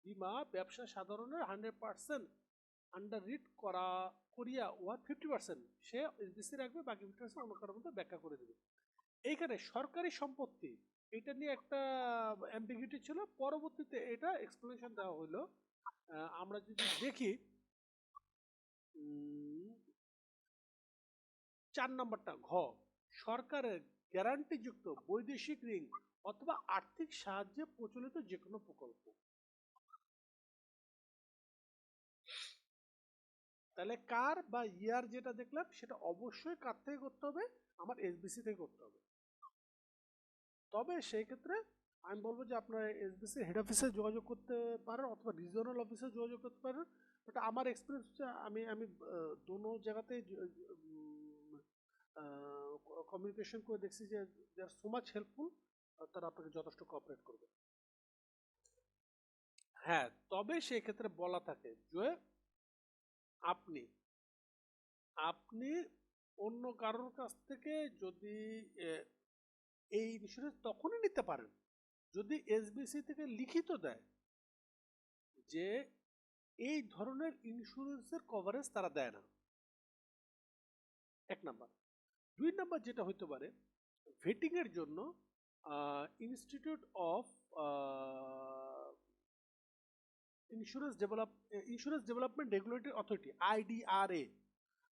A: বীমা ব্যবসা সাধারণের 100% আন্ডার রিড করিয়া উহা 50% সে এসবিসি রাখবে, বাকি 50% অন্য কারোর মধ্যে ব্যাখ্যা করে দেবে। এইখানে সরকারি সম্পত্তি এটা নিয়ে একটা অ্যাম্বিগুইটি ছিল, পরবর্তীতে এটা এক্সপ্লেনেশন দেওয়া হলো। আমরা যদি দেখি 4 নম্বরটা ঘ, সরকারের গ্যারান্টিযুক্ত বৈদেশিক ঋণ অথবা আর্থিক সাহায্যে প্রচলিত যে কোনো প্রকল্প। তাহলে কার বা ইয়ার যেটা দেখলাম সেটা অবশ্যই কার থেকে করতে হবে? আমার এসবিসি থেকে করতে হবে। তবে সেই ক্ষেত্রে আমি বলবো যে আপনার এসবিসি হেড অফিসে যোগাযোগ করতে পারেন অথবা রিজিওনাল অফিসে যোগাযোগ করতে পারেন। এটা আমার এক্সপিরিয়েন্স হচ্ছে, আমি আমি দোনো জায়গাতেই কমিউনিকেশন করে দেখছি যে দে আর সো মাচ হেল্পফুল, তারা আপনাকে যথেষ্ট কোঅপারেট করবে। হ্যাঁ, তবে সেই ক্ষেত্রে বলা থাকে যে আপনি আপনি অন্য কারোর কাছ থেকে যদি এই ইন্স্যুরেন্স তখনই নিতে পারেন যদি এসবিসি থেকে লিখিত দেয় যে এই ধরনের ইন্স্যুরেন্সের কভারেজ তারা দেয় না। 1 নাম্বার। 2 নাম্বার যেটা হইতে পারে, ভেটিং এর জন্য institute of insurance development regulatory authority,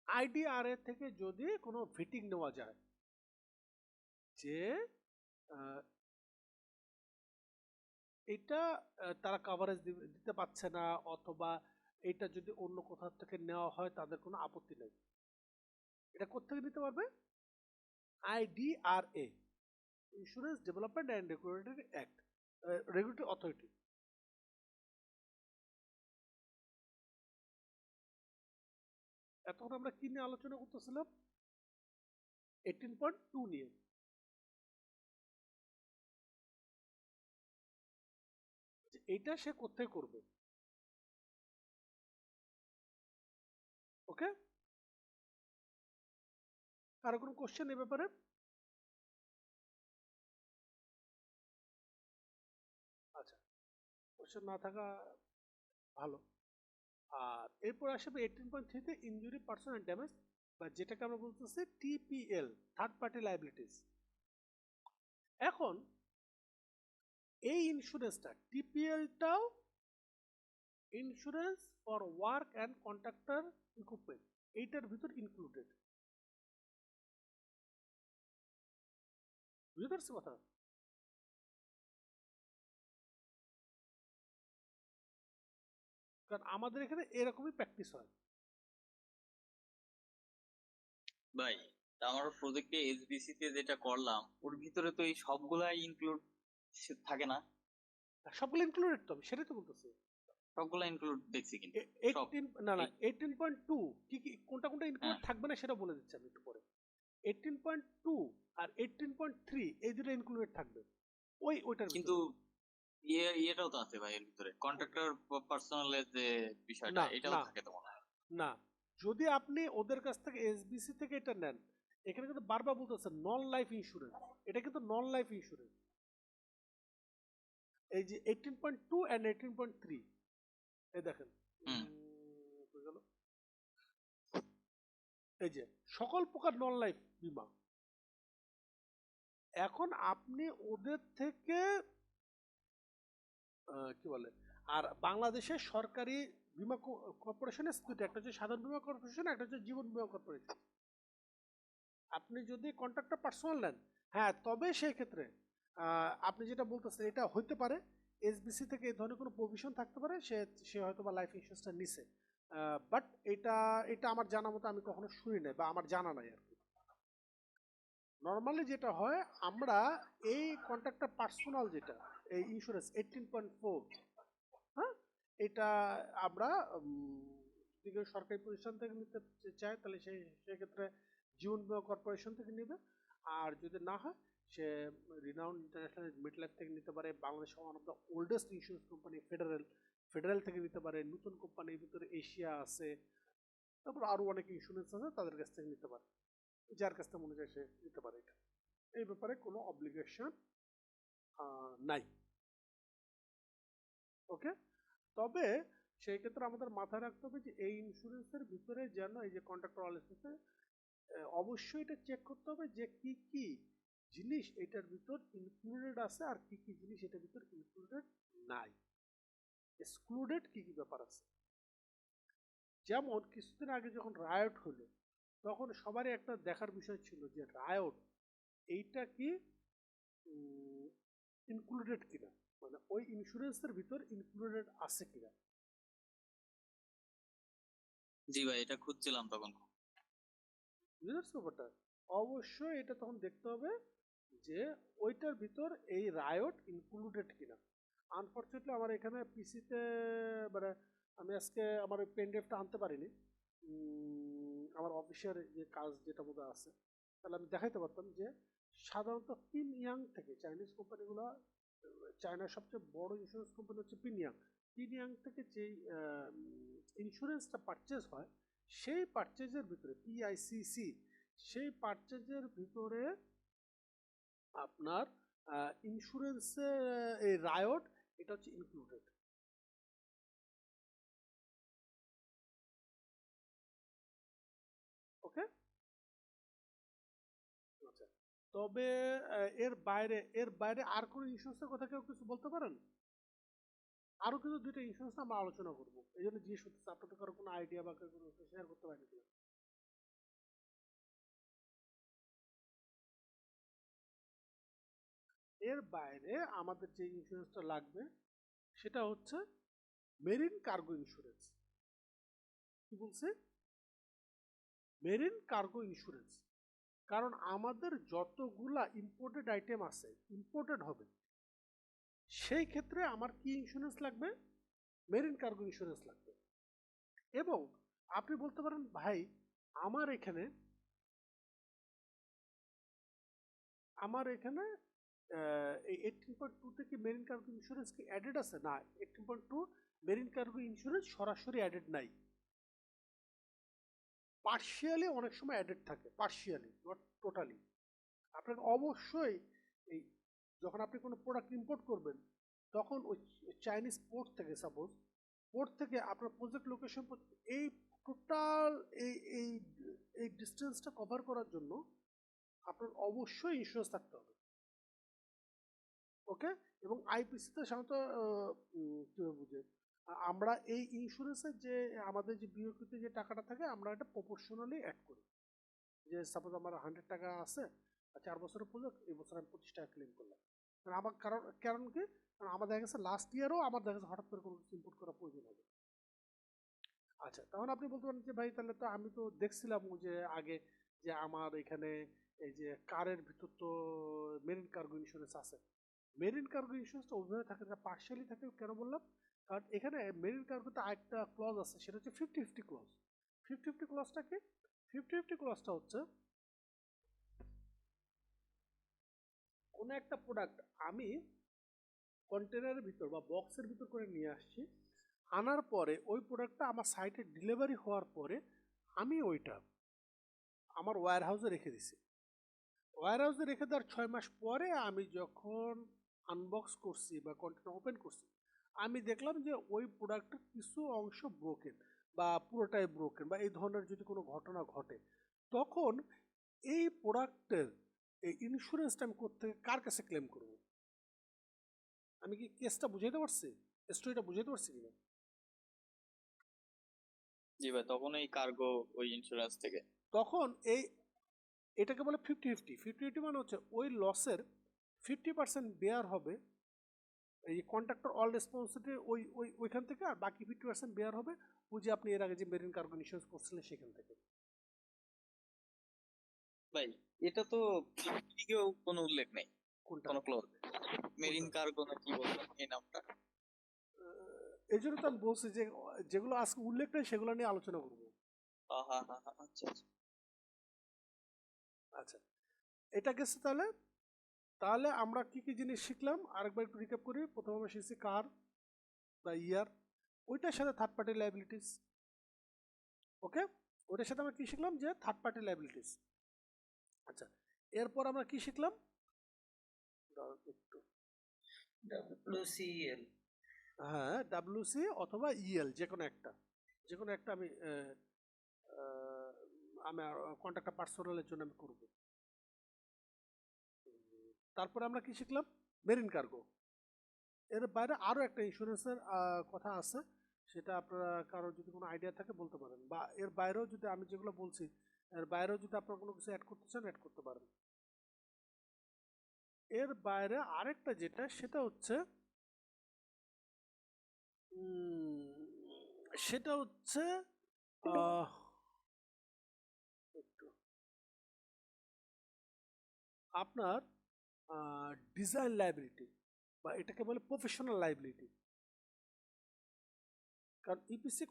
A: IDRA থেকে যদি কোনো ভেটিং নেওয়া যায় যে এটা তারা কাভারেজ দিতে পারছে না, অথবা এটা যদি অন্য কোথাও থেকে নেওয়া হয় তাদের কোনো আপত্তি নেই। এটা কোথেকে নিতে পারবে? IDRA, insurance development and regulatory act, regulatory authority. এতক্ষণ আমরা কি নিয়ে আলোচনা করতেছিলাম? 18.2 নিয়ে। এইটা সে কোথায় করবে। ওকে, কারো কোনো কোশ্চেন এ ব্যাপারে? আচ্ছা, কোশ্চেন না থাকা ভালো। আর এরপর আসবে 18.3 তে ইনজুরি পার্সন এন্ড ড্যামেজ, বা যেটাকে আমরা বলতেছি টিপিএল, থার্ড পার্টি লায়াবিলিটিস। এখন এই ইন্স্যুরেন্সটা, টিপিএলটাও insurance for work and contractor equipment, এইটার ভিতর ইনক্লুডেড। বুঝতে পারছি কথা? কারণ আমাদের এখানে এরকমই প্র্যাকটিস হয়।
B: ভাই তা আমার প্রজেক্টে এসবিসি তে যেটা করলাম ওর ভিতরে তো এই সবগুলাই ইনক্লুড থাকে না।
A: সবগুলো ইনক্লুডেড তো, আমি সেটাই তো বলতেছি।
B: সবগুলা ইনক্লুড দেখছি কিন্তু সব
A: 18 না না
B: এই
A: 18.2 কি কি কোনটা কোনটা ইনক্লুড
B: হ্যাঁ
A: থাকবে না সেটা বলে দিচ্ছি আমি একটু পরে। 18.2 আর 18.3 এই দুটো ইনক্লুডেড থাকবে ওইটার
B: কিন্তু
A: ভিতরে।
B: ইয়েটাও তো আছে ভাই এর ভিতরে, কন্ট্রাক্টর পার্সোনালের যে বিষয়টা
A: না
B: এটাও
A: না
B: থাকে তো মনে হয়।
A: না, যদি আপনি ওদের কাছ থেকে এসবিসি থেকে এটা নেন, এখানে কিন্তু বারবার বলতেছে নন লাইফ ইন্স্যুরেন্স, এটা কিন্তু নন লাইফ ইন্স্যুরেন্স। এই যে 18.2 এন্ড 18.3, এই দেখেন,
B: হুম
A: হয়ে গেল। এই যে সকল প্রকার নন লাইফ বীমা। এখন আপনি ওদের থেকে কি বলে, আর বাংলাদেশের সরকারি বীমা কর্পোরেশনের দুটো, একটা হচ্ছে সাধারণ বীমা কর্পোরেশন, একটা হচ্ছে জীবন বীমা কর্পোরেশন। আপনি যদি কন্ট্রাক্টর পার্সোনাল নেন, হ্যাঁ, তবে সেই ক্ষেত্রে আপনি যেটা বলতেছেন এটা হইতে পারে এসবিসি থেকে এই ধরনের কোনো প্রভিশন থাকতে পারে, সে সে হয়তো বা লাইফ ইন্স্যুরেন্সটা নিছে। বাট এটা এটা আমার জানা মতো আমি কখনো শুনি নাই, বা আমার জানা নাই আর কি। নর্মালি যেটা হয়, আমরা এই কন্ট্রাক্টর পার্সোনাল যেটা, এই ইন্স্যুরেন্স 18.4, হ্যাঁ, এটা আমরা যদি কেউ সরকারি প্রতিষ্ঠান থেকে নিতে চায় তাহলে সেক্ষেত্রে জীবন বীমা কর্পোরেশন থেকে নেবে। আর যদি না হয়, সে রিনাউন্ড ইন্টারন্যাশনাল মিডলাইফ থেকে নিতে পারে। Bangladesh one of the oldest insurance company, federal থেকে নিতে পারে। নতুন কোম্পানির ভিতরে এশিয়া আছে, তারপর আরো অনেক ইন্স্যুরেন্স আছে, তাদের কাছ থেকে নিতে পারে, যার কাছ থেকে মনে যায় সে নিতে পারে। এটা এই ব্যাপারে কোনো অব্লিগেশন নাই। ওকে, তবে সেই ক্ষেত্রে আমাদের মাথায় রাখতে হবে যে এই ইন্স্যুরেন্সের ভিতরে যেন এই যে কন্ট্রাক্টর অলিসিসে অবশ্যই এটা চেক করতে হবে যে কি কি জিনিস এটার ভিতর ইনক্লুডেড আছে আর কি কি জিনিস এটার ভিতর ইনক্লুডেড নাই, এক্সক্লুডেড কি কি ব্যাপার আছে। যেমন কিছুদিন আগে যখন রায়ট হলো, তখন সবারই একটা দেখার বিষয় ছিল যে রায়ট এইটা কি ইনক্লুডেড কিনা, মানে ওই ইন্স্যুরেন্সের ভিতর ইনক্লুডেড আছে কিনা।
B: জি ভাই এটা খুঁজছিলাম তখন।
A: বুঝতে পারছো ব্যাপারটা? অবশ্যই এটা তখন দেখতে হবে যে ওইটার ভিতর এই রায়ট ইনক্লুডেড কিনা। আনফরচুনেটলি আমার এখানে পিসিতে, মানে আমি আজকে আমার ওই পেন ড্রাইভটা আনতে পারিনি, আমার অফিসের যে কাজ যেটা বোধহয় আছে, তাহলে আমি দেখাইতে পারতাম যে সাধারণত পিনয়াং থেকে চাইনিজ কোম্পানিগুলো, চায়নার সবচেয়ে বড় ইন্স্যুরেন্স কোম্পানি হচ্ছে পিনয়াং। পিনয়াং থেকে যেই ইন্স্যুরেন্সটা পারচেজ হয়, সেই পারচেজের ভিতরে পিআইসিসি, সেই পারচেজের ভিতরে আপনার ইন্স্যুরেন্সে এই রায়ট এটা হচ্ছে ইনক্লুডেড। ওকে, আচ্ছা, তবে এর বাইরে আর কোনো ইন্স্যুরেন্সের কথা কেউ কিছু বলতে পারেন? আরো কিন্তু দুইটা ইন্স্যুরেন্স আমরা আলোচনা করবো, এই জন্য জিজ্ঞেস করতেছি আপনাদের কারো কোনো আইডিয়া বা কোনো শেয়ার করতে পারেন কিনা। এর বাইরে আমাদের যে ইন্স্যুরেন্সটা লাগবে সেটা হচ্ছে মেরিন কার্গো ইন্স্যুরেন্স। কি বলছে? Marine cargo insurance. কারণ আমাদের যতগুলা ইম্পোর্টেড আইটেম আছে, ইম্পোর্টেড হবে, সেই ক্ষেত্রে আমার কি ইন্স্যুরেন্স লাগবে? মেরিন কার্গো ইন্স্যুরেন্স লাগবে। এবং আপনি বলতে পারেন ভাই আমার এখানে এই 18.2 থেকে মেরিন কার্গো ইন্স্যুরেন্স কি অ্যাডেড আছে? না, 18.2 মেরিন কার্গো ইন্স্যুরেন্স সরাসরি অ্যাডেড নাই, পার্শিয়ালি অনেক সময় অ্যাডেড থাকে, পার্শিয়ালি নট টোটালি। আপনাকে অবশ্যই এই যখন আপনি কোনো প্রোডাক্ট ইম্পোর্ট করবেন তখন ওই চাইনিজ পোর্ট থেকে, সাপোজ পোর্ট থেকে আপনার প্রজেক্ট লোকেশন এই টোটাল এই এই এই ডিস্টেন্সটা কভার করার জন্য আপনার অবশ্যই ইন্স্যুরেন্স থাকতে হবে। ওকে, এবং আইপিসিতে সাধারণত কীভাবে বুঝে আমরা এই ইন্স্যুরেন্সের যে আমাদের যে বিয়োগকৃত যে টাকাটা থাকে আমরা এটা প্রপোর্শনালি অ্যাড করি। যে সাপোজ আমার 100 টাকা আছে, 4 বছরের প্রজেক্ট, এই বছর আমি 25 টাকা ক্লেম করলাম। কারণ আমার কারণ কি, কারণ আমার দেখা গেছে লাস্ট ইয়ারও আমার দেখা গেছে হঠাৎ করে কোনো কিছু ইম্পোর্ট করা প্রয়োজন হবে। আচ্ছা, তখন আপনি বলতে পারেন যে ভাই তাহলে তো আমি তো দেখছিলাম যে আগে যে আমার এখানে এই যে কারের ভিতর তো মেরিন কার্গো ইন্স্যুরেন্স আছে। মেরিন কার্গো ইন্স্যুরেন্সটা ওইভাবে থাকে না, পার্শিয়ালি থাকে। কেন বললাম? কারণ এখানে মেরিন কার্গোতে আরেকটা ক্লজ আছে, সেটা হচ্ছে 50-50 ক্লজ। 50-50 ক্লজটা কি? 50-50 ক্লজটা হচ্ছে কোনো একটা প্রোডাক্ট আমি কন্টেনারের ভিতর বা বক্সের ভিতর করে নিয়ে আসছি, আনার পরে ওই প্রোডাক্টটা আমার সাইটে ডেলিভারি হওয়ার পরে আমি ওইটা আমার ওয়্যার হাউসে রেখে দিছি। ওয়্যার হাউসে রেখে দেওয়ার 6 মাস পরে আমি যখন আনবক্স করছি বা কন্টেনার ওপেন করছি, আমি দেখলাম যে ওই প্রোডাক্টের কিছু অংশ ব্রোকেন বা পুরোটাই ব্রোকেন বা এই ধরনের যদি কোনো ঘটনা ঘটে, তখন এই প্রোডাক্টের এই ইন্স্যুরেন্সটা আমি কোত্থেকে কার কাছে ক্লেম করব? আমি কি কেসটা বুঝাইতে পারছি? স্টোরিটা বুঝাইতে পারছি কিনা?
B: জি ভাই, তখন এই কার্গো ওই ইন্স্যুরেন্স থেকে।
A: তখন এটাকে বলে 50-50। 50-50 মানে হচ্ছে ওই লসের 50% বেয়ার হবে এই কন্ট্রাক্টর অল রেসপন্সিবিলিটি ওইখান থেকে, আর বাকি 50% বেয়ার হবে ওই যে আপনি এর আগে যে মেরিন কার্গো ইন্স্যুরেন্স করছিলেন সেখান থেকে।
B: ভাই এটা তো লিগেও কোনো উল্লেখ নেই,
A: কোনটা?
B: কোনো ক্লজ। মেরিন
A: কোনটা?
B: কার্গো না কি বলছেন এই নামটা?
A: এই জন্য তো আমি বলছি যে যেগুলো আজকে উল্লেখ নেই সেগুলো নিয়ে আলোচনা করবো।
B: হ্যাঁ হ্যাঁ হ্যাঁ, আচ্ছা আচ্ছা।
A: আচ্ছা, এটা গেছে। তাহলে তাহলে আমরা কি কি জিনিস শিখলাম আরেকবার একটু রিক্যাপ করি। প্রথমে আমরা শিখছি কার বা ইয়ার, ওইটার সাথে থার্ড পার্টি লাইবিলিটিস। ওকে, ওইটার সাথে আমরা কি শিখলাম? যে থার্ড পার্টি লাইবিলিটিস। আচ্ছা, এরপর আমরা কি শিখলাম? একটু
C: WCL।
A: হ্যাঁ, ডাব্লিউসি অথবা ইএল, যে কোনো একটা আমি আমার কন্ট্রাক্টটা পার্সোনালের জন্য আমি করব। তারপরে আমরা কি শিখলাম? Marine cargo. এর বাইরে আরও একটা ইন্স্যুরেন্সের কথা আছে, সেটা আপনারা কারো যদি কোনো আইডিয়া থাকে বলতে পারেন, বা এর বাইরেও যদি আমি যেগুলো বলছি এর বাইরেও যদি আপনারা কোনো কিছু অ্যাড করতে চান অ্যাড করতে পারেন। এর বাইরে আরেকটা যেটা, সেটা হচ্ছে সেটা হচ্ছে একটু আপনার ডিজাইন লাইবিলিটি, বা এটাকে বলে প্রফেশনাল লাইবিলিটি। কারণ ইপিসি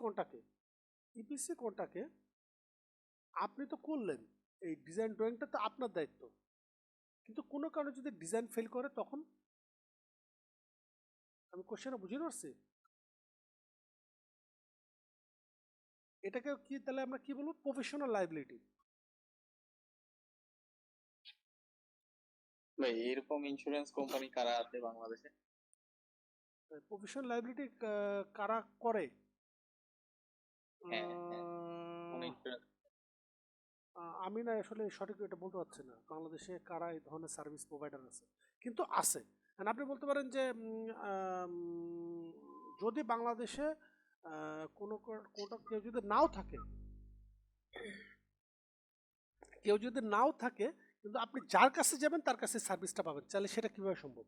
A: কোনটাকে আপনি তো করলেন, এই ডিজাইন ড্রয়িংটা তো আপনার দায়িত্ব, কিন্তু কোনো কারণে যদি ডিজাইন ফেল করে তখন, আমি কোশ্চেনটা বুঝতে পারছি? এটাকে কি তাহলে আমরা কি বলবো? Professional liability.
B: ভাই এরকম ইন্স্যুরেন্স কোম্পানি কারা আছে বাংলাদেশে?
A: প্রফেশনাল লাইবিলিটি কারা করে?
B: হ্যাঁ হ্যাঁ, কোন
A: আহ,
B: ইন্স্যুরেন্স?
A: আমি না আসলে সঠিক এটা বলতে পারছি না বাংলাদেশে কারা এই ধরনের সার্ভিস প্রোভাইডার আছে, কিন্তু আছে। And আপনি বলতে পারেন যে যদি বাংলাদেশে কোনটা কেউ যদি নাও থাকে কিন্তু আপনি যার কাছে যাবেন তার কাছে সার্ভিসটা পাবেন, তাহলে সেটা কিভাবে সম্ভব?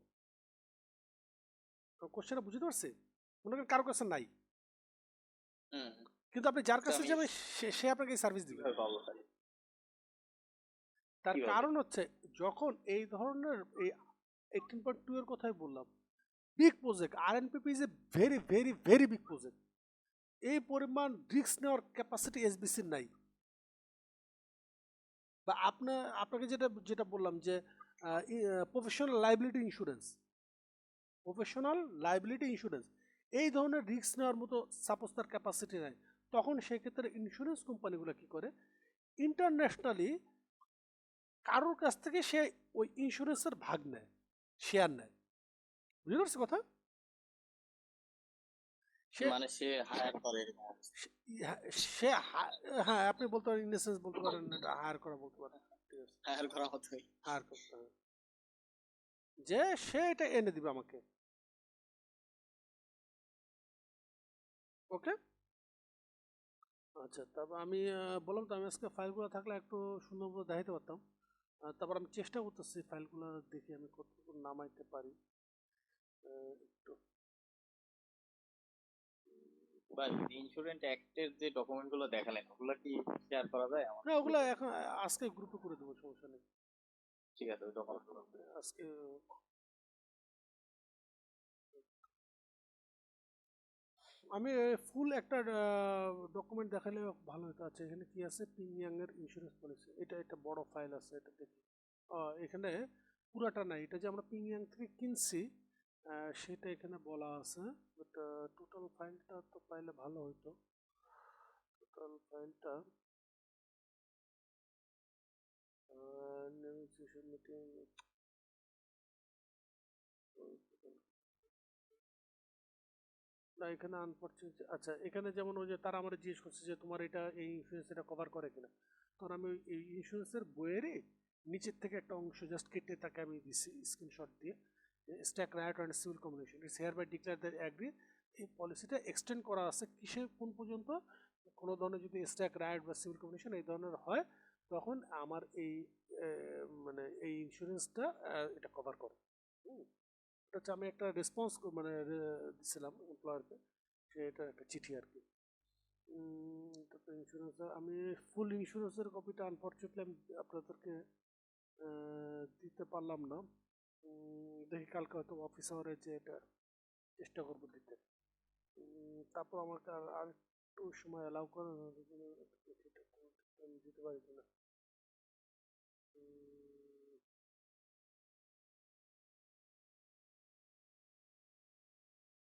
A: কোশ্চেনটা বুঝতে পারছি? মনে করেন কারো কাছে নাই,
B: হুম,
A: কিন্তু আপনি যার কাছে
B: আমি
A: যাবেন সে আপনাকে সার্ভিস দিবে।
B: কিভাবে পাবো তাহলে?
A: তার
B: কিভাবে?
A: কারণ হচ্ছে যখন এই ধরনের এই 18.2 এর কথাই বললাম, big project, RNPP is a very very very big project. এই পরিমাণ রিস্ক নেওয়ার ক্যাপাসিটি এসবিসির নাই। বা আপনাকে যেটা যেটা বললাম যে professional liability insurance, professional liability insurance এই ধরনের রিস্ক নেওয়ার মতো সাপোজ তার ক্যাপাসিটি নেয়, তখন সেক্ষেত্রে ইন্স্যুরেন্স কোম্পানিগুলো কি করে ইন্টারন্যাশনালি কারোর কাছ থেকে সে ওই ইন্স্যুরেন্সের ভাগ নেয়, শেয়ার নেয়। বুঝতে পারছি কথা? সে
B: মানে সে হায়ার করে এরকম অবস্থা।
A: হ্যাঁ আপনি বলতে পারেন, ইনসেন্স বলতে পারেন, এটা হায়ার করা বলতে পারেন, ঠিক আছে,
B: হায়ার করা মতোই।
A: হায়ার করতে হবে, যে সে এটা এনে দিবে আমাকে। ওকে, আচ্ছা। তারপর আমি বললাম তো আমি আজকে ফাইলগুলো থাকলে একটু সুন্দরভাবে দেখাইতে পারতাম। তারপর আমি চেষ্টা করতেছি ফাইলগুলো দেখি আমি কতটুকু নামাইতে পারি। একটু
B: ভাই ইন্স্যুরেন্স অ্যাক্টের যে ডকুমেন্ট গুলো দেখালেন ওগুলো কি শেয়ার করা যায় আমার?
A: না, ওগুলো এখন আজকে গ্রুপে করে দেবো, সমস্যা নেই।
B: ঠিক আছে, ওই ডকুমেন্ট গুলো।
A: আজকে আমি ফুল একটা ডকুমেন্ট দেখালে ভালো হতো। আচ্ছা, এখানে কি আছে, পিংয়াং এর ইন্স্যুরেন্স পলিসি, এটা একটা বড় ফাইল আছে, এটা দেখি। এখানে পুরাটা নাই, এটা যে আমরা পিংয়াং থেকে কিনছি সেটা এখানে বলা আছে, বাট টোটাল ফাইলটা তো পাইলে ভালো হতো। টোটাল ফাইলটা নেগোসিয়েশন মিটিং, না এখানে আনফরচুনেট। আচ্ছা, এখানে যেমন ওই যে তারা আমার জিজ্ঞেস করছে যে তোমার এটা এই ইন্স্যুরেন্স এটা কভার করে কিনা, তখন আমি ওই এই ইন্স্যুরেন্সের বইয়েরই নিচের থেকে একটা অংশ জাস্ট কেটে তাকে আমি দিছি স্ক্রিনশট দিয়ে, stack right and civil combination it's hereby declare that agree. এই পলিসিটা এক্সটেন্ড করা আছে কিসে কোন পর্যন্ত, কোনো ধরনের যদি স্ট্যাক রাইট বা সিভিল কম্বিনেশন এই ধরনের হয় তখন আমার এই মানে এই ইন্স্যুরেন্সটা এটা কভার করে। এটা হচ্ছে আমি একটা রেসপন্স মানে দিছিলাম এমপ্লয়ারকে, সে এটা একটা চিঠি আর কি। তারপরে ইন্স্যুরেন্স আমি ফুল ইন্স্যুরেন্সের কপিটা আনফর্চুনেটলি আমি আপনাদেরকে দিতে পারলাম না। দেখি কালকে হয়তো অফিস আওয়ারে যে এটা চেষ্টা করবো দিতে। তারপর আমাকে আর একটু সময় অ্যালাউ করে আমি দিতে পারি কিনা।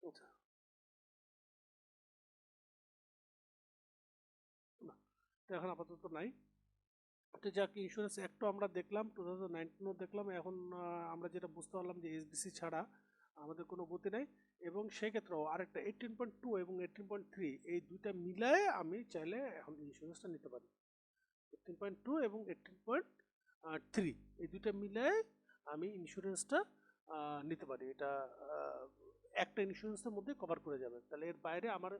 A: আচ্ছা, না তো এখন আপাতত নাই। তো যাক, ইন্স্যুরেন্স অ্যাক্টও আমরা দেখলাম, 2019ও দেখলাম। এখন আমরা যেটা বুঝতে পারলাম যে এসবিসি ছাড়া আমাদের কোনো গতি নাই, এবং সেক্ষেত্রেও আরেকটা 18.2 এবং 18.3 এই দুইটা মিলায়ে আমি চাইলে এখন ইন্স্যুরেন্সটা নিতে পারি। 18.2 এবং 18.3 এই দুইটা মিলায়ে আমি ইন্স্যুরেন্সটা নিতে পারি। এটা একটা ইন্স্যুরেন্সের মধ্যে কভার করে যাবে। তাহলে এর বাইরে আমার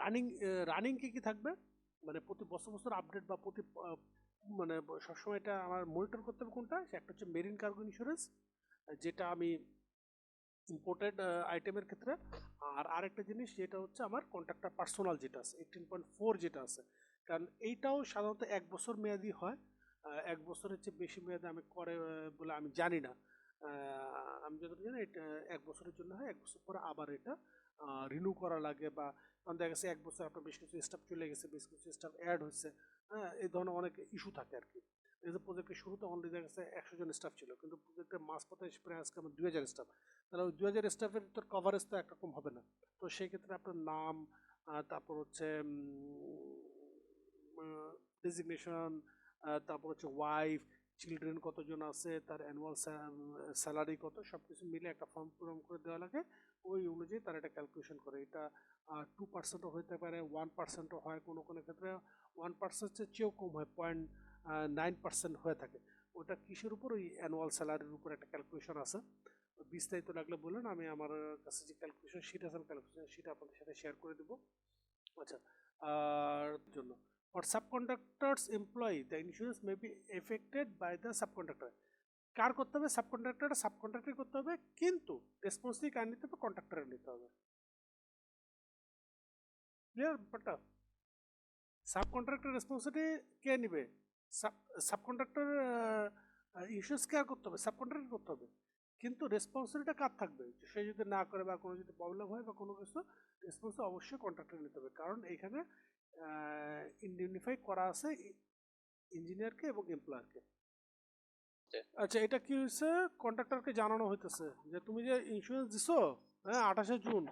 A: রানিং রানিং কি থাকবে, মানে প্রতি বছর বছর আপডেট বা প্রতি মানে সবসময় এটা আমার মনিটর করতে হবে কোনটা, একটা হচ্ছে মেরিন কার্গো ইন্স্যুরেন্স যেটা আমি ইম্পোর্টেড আইটেমের ক্ষেত্রে, আর আরেকটা জিনিস যেটা হচ্ছে আমার কন্ট্রাক্টর পার্সোনাল যেটা আছে 18.4 যেটা আছে, কারণ এইটাও সাধারণত 1 বছর মেয়াদি হয়। 1 বছরের চেয়ে বেশি মেয়াদি আমি করে বলে আমি জানি না। আমি যতটুকু জানি এটা 1 বছরের জন্য হয়, 1 বছর পরে আবার এটা রিনিউ করা লাগে, বা কারণ দেখা গেছে 1 বছর আপনার বেশ কিছু স্টাফ চলে গেছে, বেশ কিছু স্টাফ অ্যাড হয়েছে, হ্যাঁ এই ধরনের অনেক ইস্যু থাকে আর কি। এই যে প্রজেক্টের শুরুতে অনলি দেখা গেছে 100 জন স্টাফ ছিল, কিন্তু প্রজেক্টের মাঝপথে প্রায় আজকে আমার 2000 স্টাফ, তাহলে ওই 2000 স্টাফের তোর কভারেজ তো একরকম হবে না। তো সেই ক্ষেত্রে আপনার নাম, তারপর হচ্ছে ডেজিগনেশন, তারপর হচ্ছে ওয়াইফ, চিলড্রেন কতজন আছে, তার অ্যানুয়াল স্যালারি কত, সব কিছু মিলে একটা ফর্ম পূরণ করে দেওয়া লাগে। ওই অনুযায়ী তারা এটা ক্যালকুলেশন করে। এটা 2%ও হতে পারে, 1%ও হয়, কোনো কোনো ক্ষেত্রে 1%-এর চেয়েও কম হয়, 0.9% হয়ে থাকে। ওটা কিসের উপর, ওই অ্যানুয়াল স্যালারির উপর একটা ক্যালকুলেশন আছে। বিস্তারিত লাগলে বলুন, আমি আমার কাছে যে ক্যালকুলেশন শিট আছে ক্যালকুলেশন শিট আপনাদের সাথে শেয়ার করে দেবো। আচ্ছা, আর জন্য for subcontractors employee the insurance may be affected by the subcontractor। কার করতে হবে, সাবকন্ট্রাক্টর করতে হবে, কিন্তু রেসপন্সিবিলিটি কার নিতে হবে, কন্ট্রাক্টরের নিতে হবে। ক্লিয়ার ব্যাপারটা? সাবকন্ট্রাক্টর রেসপন্সিবিলিটি কে নিবে, সাবকন্ট্রাক্টর ইন্স্যুরেন্স কেয়ার করতে হবে, সাবকন্ট্রাক্টর করতে হবে, কিন্তু রেসপন্সিবিলিটি কার থাকবে, সে যদি না করে বা কোনো যদি প্রবলেম হয় বা কোনো কিছু, রেসপন্সিবিলিটি অবশ্যই কন্ট্রাক্টর নিতে হবে। কারণ এখানে ইন্ডিউনিফাই করা আছে ইঞ্জিনিয়ারকে এবং এমপ্লয়ারকে। আচ্ছা, এটা কি হয়েছে, কন্ট্রাক্টরকে জানানো হইতেছে যে তুমি যে ইন্স্যুরেন্স দিছো, হ্যাঁ 28 জুন,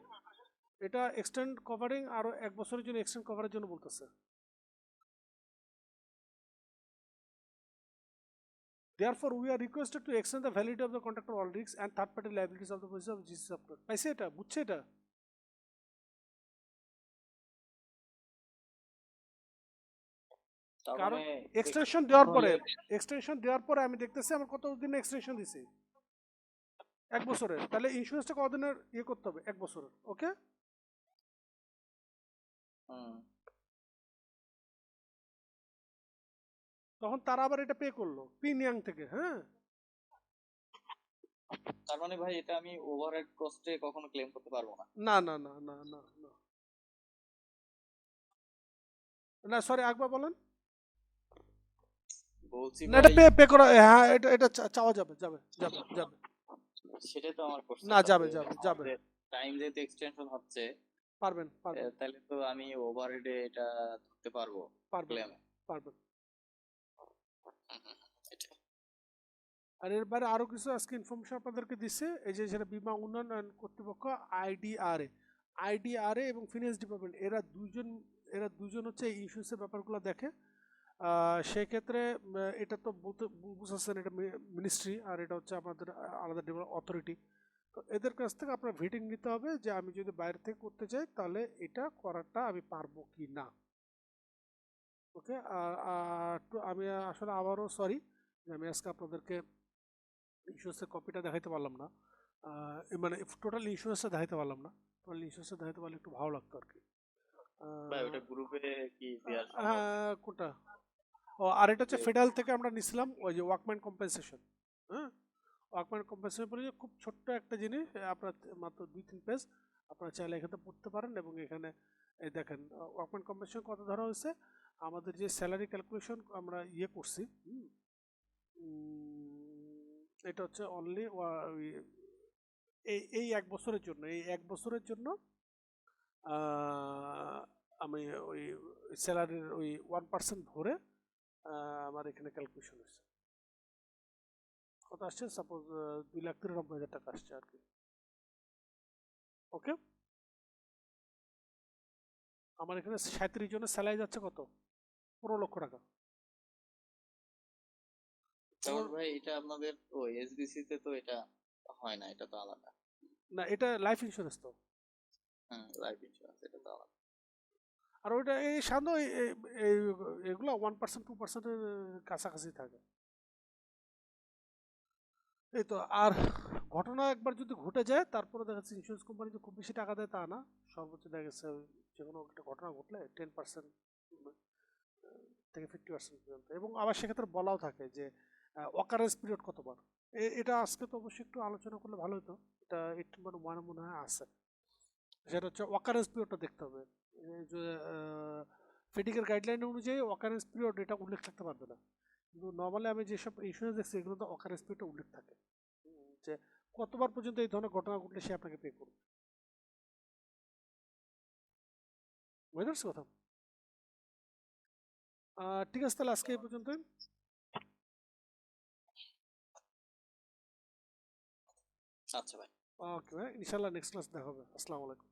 A: এটা এক্সটেন্ড কভারিং আরো 1 বছরের জন্য এক্সটেন্ড কভারের জন্য বলতেছে। Therefore, we are requested to extend the validity of the contractor all risks and third party liabilities of the position of GC software. পাইছে এটা, বুঝছে এটা?
B: তার
A: কারণ
B: মানে
A: এক্সটেনশন
B: extension
A: দেওয়ার পরে,
B: হলে
A: আমি দেখতেছি আমার কত দিন এক্সটেনশন দিছে, 1 বছরের, তাহলে ইন্স্যুরেন্সটা কতদিনের ইয়ে করতে হবে, 1 বছরের, ওকে?
B: হুম,
A: তখন তারা আবার এটা পে করলো পিনিয়াং থেকে, হ্যাঁ?
B: তার মানে ভাই এটা আমি ওভারহেড কস্টে কখনো ক্লেম করতে পারবো না।
A: না না না না না না না, সরি, একবার বলেন।
B: বলছি
A: না, এটা
B: ভাই
A: পে পে করা, হ্যাঁ, এটা চাওয়া যাবে, যাবে যাবে যাবে।
B: সেটাই তো আমার
A: না,
B: কোশ্চেনটা,
A: যাবে
B: যে
A: যাবে যাবে,
B: আমাদের টাইম যেহেতু এক্সটেনশন হচ্ছে,
A: পারবেন পারবেন
B: তাহলে তো আমি ওভারহেডে এটা ধরতে পারবো
A: পারবেন
B: ক্লেমে।
A: পারবেন।
B: এটা
A: আর এর বাইরে আরো কিছু আজকে ইনফরমেশন আপনাদেরকে দিচ্ছে, এই যে যেটা বীমা উন্নয়ন কর্তৃপক্ষ, আইডিআরএ এবং ফিনান্স ডিপার্টমেন্ট, এরা দুজন হচ্ছে এই ইস্যুসের ব্যাপারগুলো দেখে। সেই ক্ষেত্রে এটা তো বলতে বুঝাচ্ছেন, এটা মিনিস্ট্রি, আর এটা হচ্ছে আমাদের আলাদা অথরিটি। তো এদের কাছ থেকে আপনার ভিটিং নিতে হবে যে আমি যদি বাইরে থেকে করতে চাই তাহলে এটা করাটা আমি পারবো কি না, ওকে? আর তো আমি আসলে আবারও সরি যে আমি আজকে আপনাদেরকে ইন্স্যুরেন্সের কপিটা দেখাইতে পারলাম না, মানে টোটাল ইন্স্যুরেন্সটা দেখাইতে পারলাম না। টোটাল ইন্স্যুরেন্সটা দেখাইতে পারলে একটু ভালো লাগতো আর কি।
B: ভাই ওটা গ্রুপে কি দেওয়ার সম্ভব?
A: হ্যাঁ, কোনটা? ও, আর এটা হচ্ছে
B: যে
A: ফেডারেল থেকে আমরা নিছিলাম, ওই যে ওয়ার্কম্যান কম্পেনসেশন। হ্যাঁ, ওয়ার্কম্যান কম্পেনসেশন বলে যে খুব ছোট্ট একটা জিনিস, আপনার মাত্র 2-3 পেজ, আপনারা চাইলে এখানে পড়তে পারেন। এবং এখানে এই দেখেন ওয়ার্কম্যান কম্পেনসেশন কত ধরা হয়েছে, আমাদের যে স্যালারি ক্যালকুলেশন আমরা ইয়ে করছি, এটা হচ্ছে অনলি এই 1 বছরের জন্য, আমি ওই স্যালারির ওই 1% ধরে আমার এখানে ক্যালকুলেশন হয়েছে, কত আসছে, সাপোজ 2,93,000 টাকা আসছে আর কি, ওকে? আমার এখানে 37 জনের স্যালারি যাচ্ছে কত, 15 লক্ষ টাকা।
B: যেমন ভাই এটা আপনাদের ও এসবিসি তে তো এটা হয় না, এটা তো আলাদা।
A: না, এটা লাইফ ইন্স্যুরেন্স তো।
B: হুম, লাইফ ইন্স্যুরেন্স এটা তো আলাদা।
A: আর ওইটা এই সাধারণত এগুলো 1%-2%-এর কাছাকাছি থাকে। এই তো। আর ঘটনা একবার যদি ঘটে যায়, তারপরে দেখা যাচ্ছে ইন্স্যুরেন্স কোম্পানি যে খুব বেশি টাকা দেয় তা না, সর্বোচ্চ দেখা গেছে যে কোনো একটা ঘটনা ঘটলে 10% থেকে 50% পর্যন্ত। এবং আবার সেক্ষেত্রে বলাও থাকে যে অকারেন্স পিরিয়ড কতবার। এটা আজকে তো অবশ্যই একটু আলোচনা করলে ভালো হতো, এটা 18 মনে হয় আছে, সেটা হচ্ছে অকারেন্স পিরিয়ডটা দেখতে হবে। এই যে ফেডিকের গাইডলাইন অনুযায়ী অকারেন্স পিরিয়ড এটা উল্লেখ থাকতে পারবে না, কিন্তু নর্মালি আমি যেসব ইন্স্যুরেন্স দেখছি এগুলো তো অকারেন্স পিরিয়ডটা উল্লেখ থাকে, যে কতবার পর্যন্ত এই ধরনের ঘটনা ঘটলে সে আপনাকে পে করবে। বুঝতে পারছি কথা? ঠিক আছে, তাহলে আজকে এই পর্যন্তই।
B: আচ্ছা ভাই।
A: ওকে ভাই, ইনশাল্লাহ নেক্সট ক্লাস দেখা হবে। আসসালামু আলাইকুম।